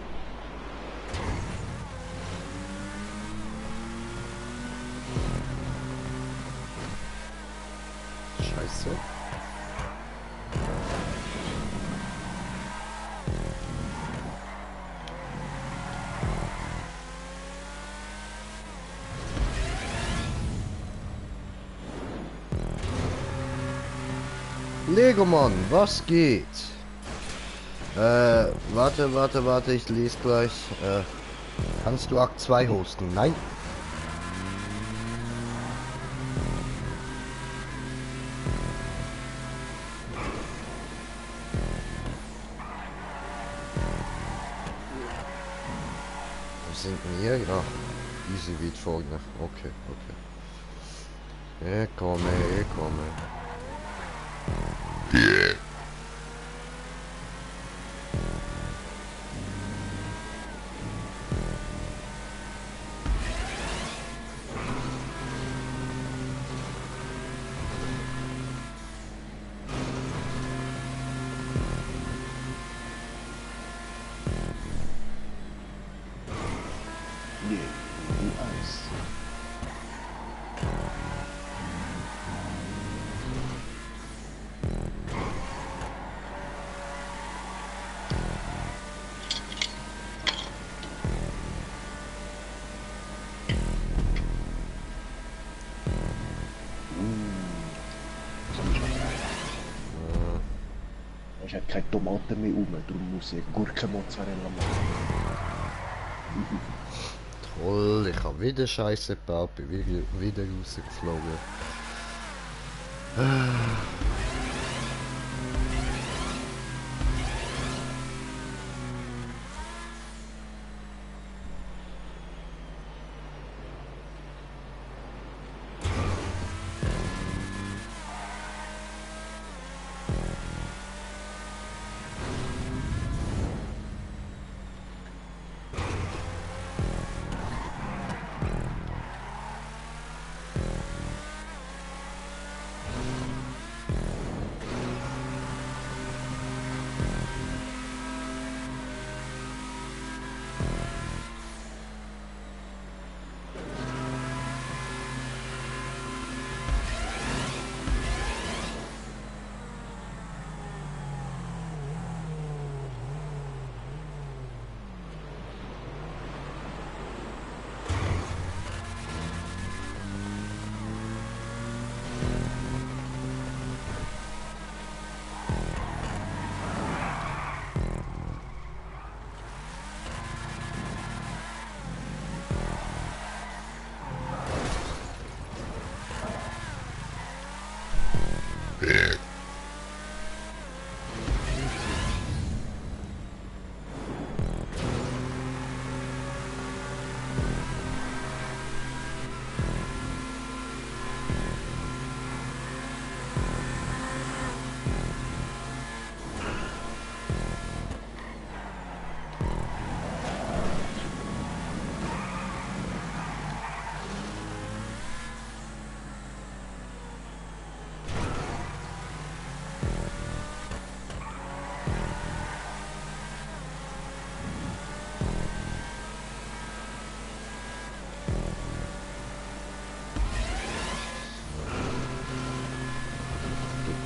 Scheiße. Legomann, was geht? Warte, ich lese gleich. Kannst du Akt 2 hosten? Nein. Wo sind wir hier? Ja, easy wie folgende. Okay. Ich komme. Nee, die Eis. keine Tomaten mehr rum, darum muss ich Gurkenmozzarella machen. Toll, ich habe wieder Scheiße gebaut, bin wieder rausgeflogen.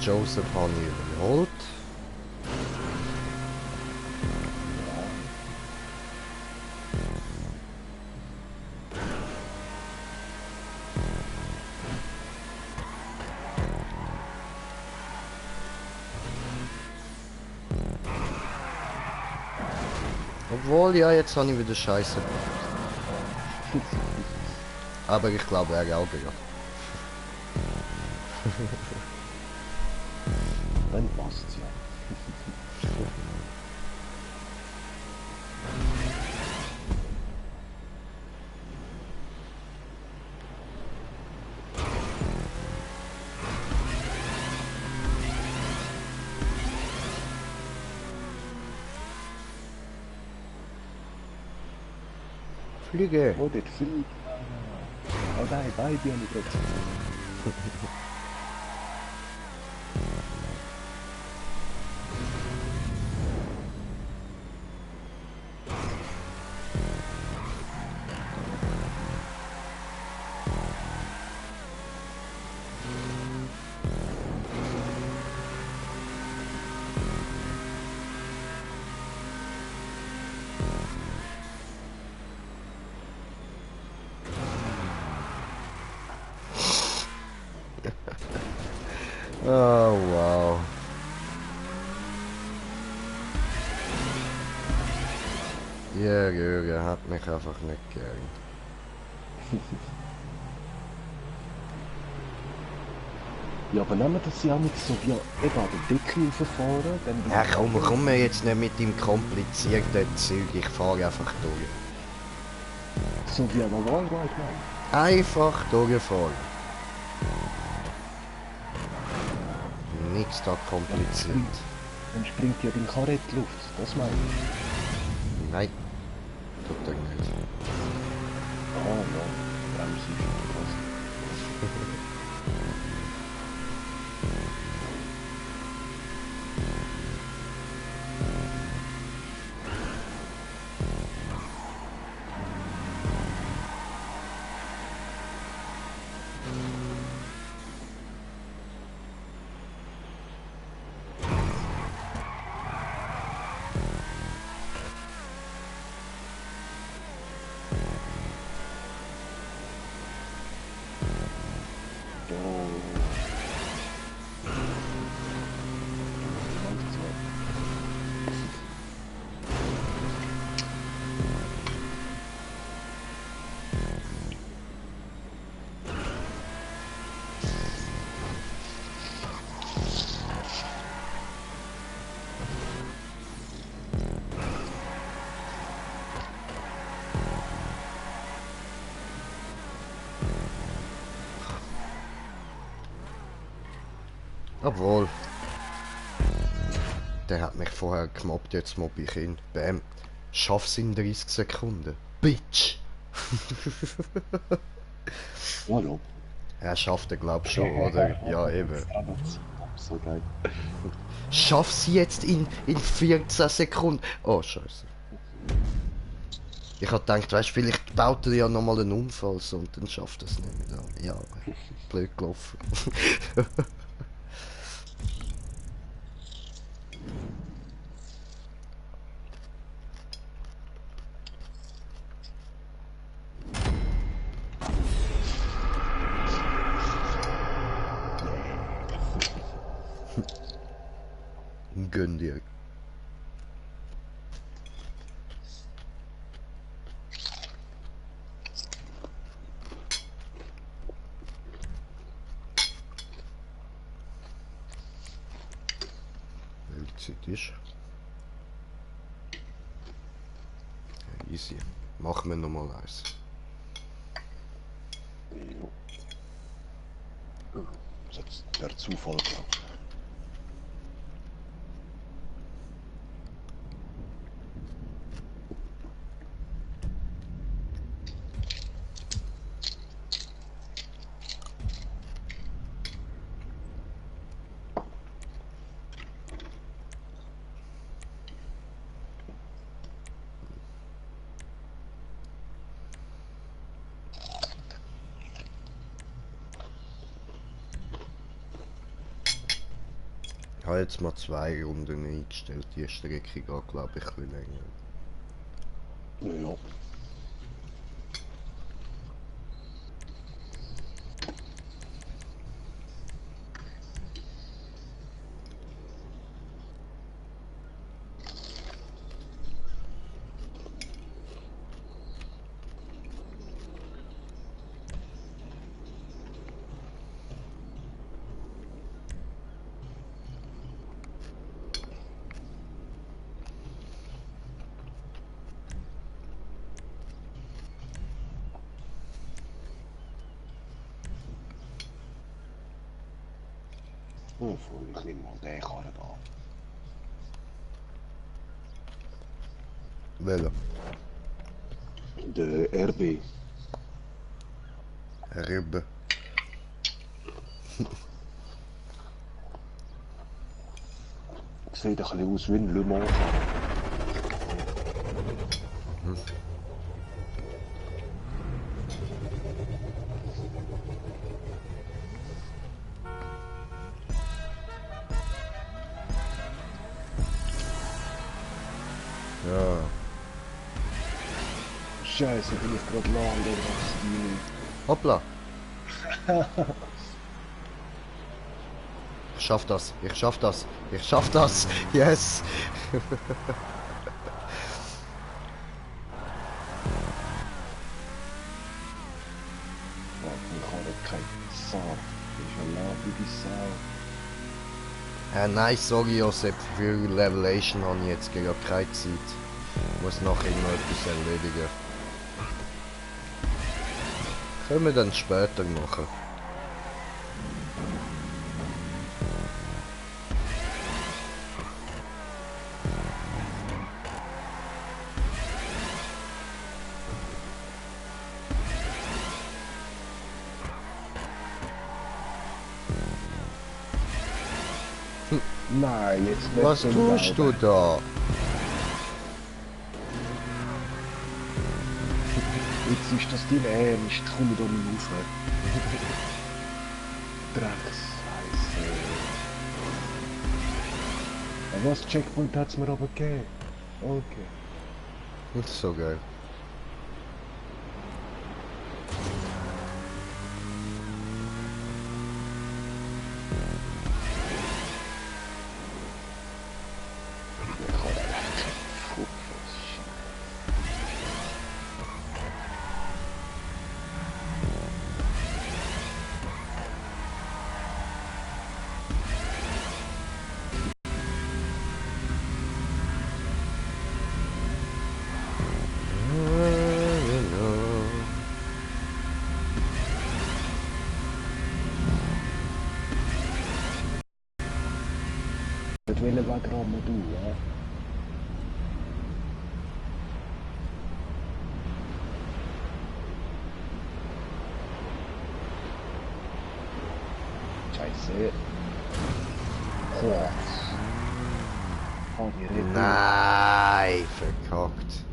Joseph habe ich überholt. Obwohl, ja, jetzt habe ich wieder Scheiße gebaut. Aber ich glaube, er auch wieder. Dann passt's ja. Fliege! Oh, dort fliegt. Oh nein, beide habe ich gerade. Oh, wow. Jürgen hat mich einfach nicht gern. Ja, aber nehmen wir das ja nicht so wie eben an den Deckel rauffahren, dann... Ja, komm mir jetzt nicht mit dem komplizierten Zeug, ich fahre einfach durch. So wie an der Wahlwahl, ich meine. Einfach durchfahren. Nichts da kompliziert. Dann springt ja dein Karett Luft, das meine ich. Nein, tut er nicht. Ah ja, Bremse ist schon krass. Obwohl. Der hat mich vorher gemobbt, jetzt mobb ich ihn. Bam. Schaff's in 30 Sekunden. Bitch! Hallo. Er schafft er, glaub schon, oder? Ja, eben. So geil. Schaff's jetzt in 14 Sekunden. Oh, scheiße. Ich hab gedacht, weißt, vielleicht baut er ja nochmal einen Unfall so, und dann schafft er es nicht mehr. Ja, blöd gelaufen. Gönn dir. Welche Zeit ist? Ja, easy. Machen wir nochmal eins. Das ist jetzt der Zufall. Ich habe jetzt mal 2 Runden eingestellt. Die Strecke geht, glaube ich, ein bisschen länger. Ja. Oh, ich nehme mal den Karren an. Welcher? Der RB. Ribbe. Sieht ein bisschen aus wie ein Le Mans. Ja. Scheiße, bin ich gerade lang, Hoppla. Ich schaff das. Ich schaff das. Ich schaff das. Yes. Ich habe keine Sau. Ich habe laut wie die Sau. Nice, sorry Josep, für Levelation habe ich jetzt gerade keine Zeit. Ich muss nachher noch etwas erledigen. Können wir dann später machen. Nein, jetzt nicht Was zum tust du Glauben. da? Jetzt ist das dein Ernst, komm da nicht rauf. Dreckscheiße. Was, Checkpoint hat es mir aber gegeben? Okay. Das ist so geil. Welchen Weg rammen du, ja? Scheiße. Boah. Oh, die Rede. Nein, verkackt.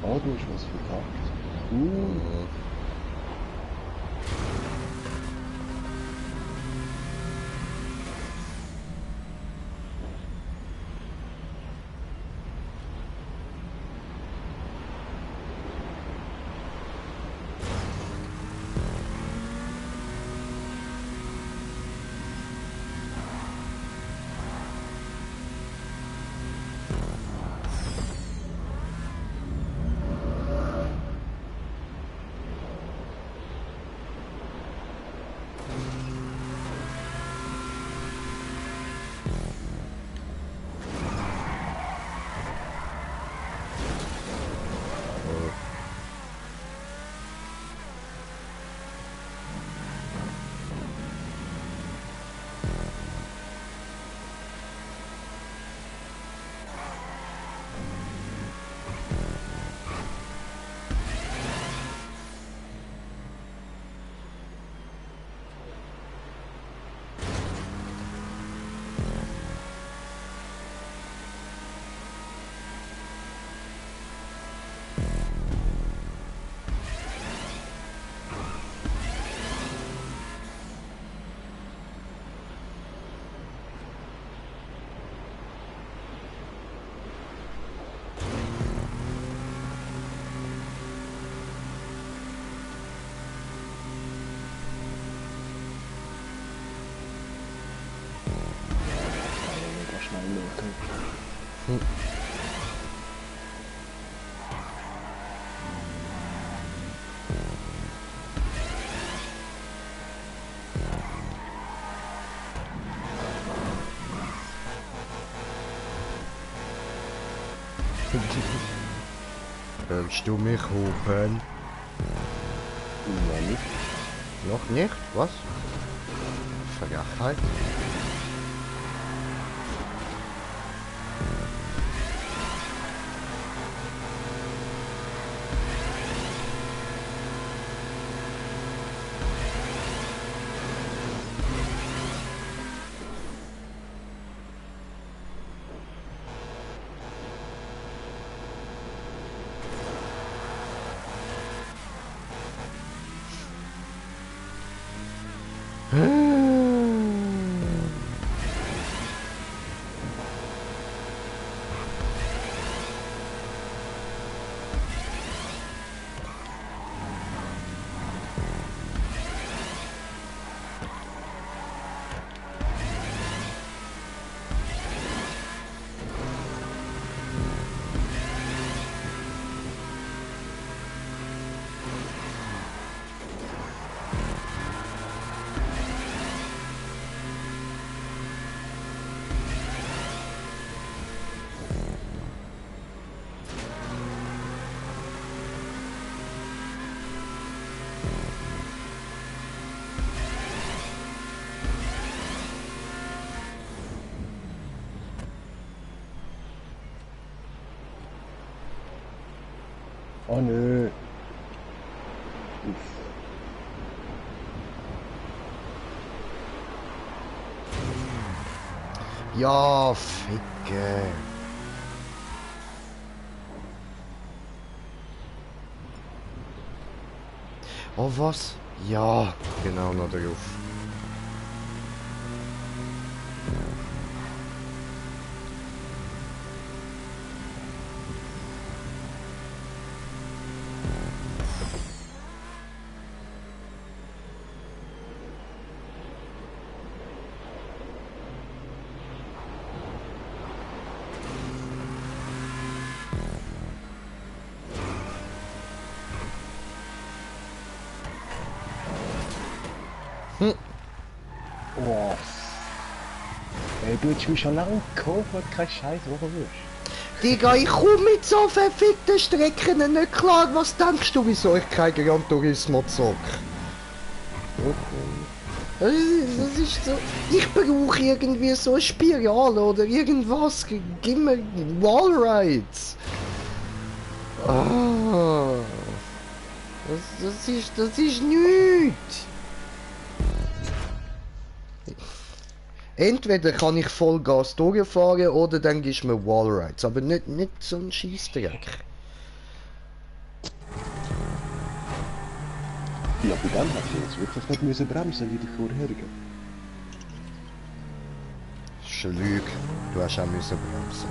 Oh, du hast was verkackt. Willst du mich hupen? Nein, nicht. Noch nicht? Was? Frechheit. Oh nö. Uff. Ja, Ficke. Oh, was? Ja, genau, noch drauf. Hm. Du hättest mich schon lange geholt, kein Scheiß, wo du willst. Digga, ich komm mit so verfickten Strecken nicht klar. Was denkst du, wieso ich kein Gran Turismo zock? Das ist so... Ich brauche irgendwie so eine Spirale oder irgendwas. Gib mir Wallrides. Ah... Das ist nichts. Entweder kann ich Vollgas durchfahren oder dann gibst du mir Wallrides, aber nicht so ein Scheissdreck. Ja, bei dem hat sie jetzt wirklich nicht müssen bremsen wie die vorherigen. Das ist eine Lüge. Du hast auch müssen bremsen.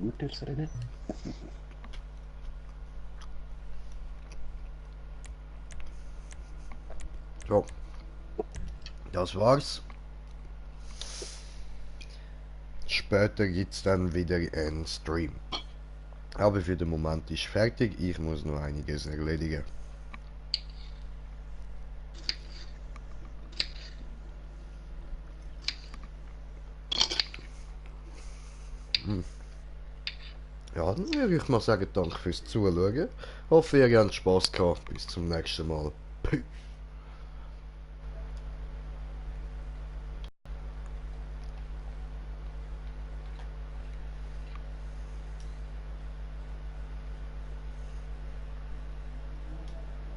Urteilsrennen? So. Das war's. Später gibt's dann wieder einen Stream. Aber für den Moment ist fertig. Ich muss noch einiges erledigen. Ja, dann würde ich mal sagen, danke fürs Zuschauen. Hoffe, ihr habt Spaß gehabt. Bis zum nächsten Mal.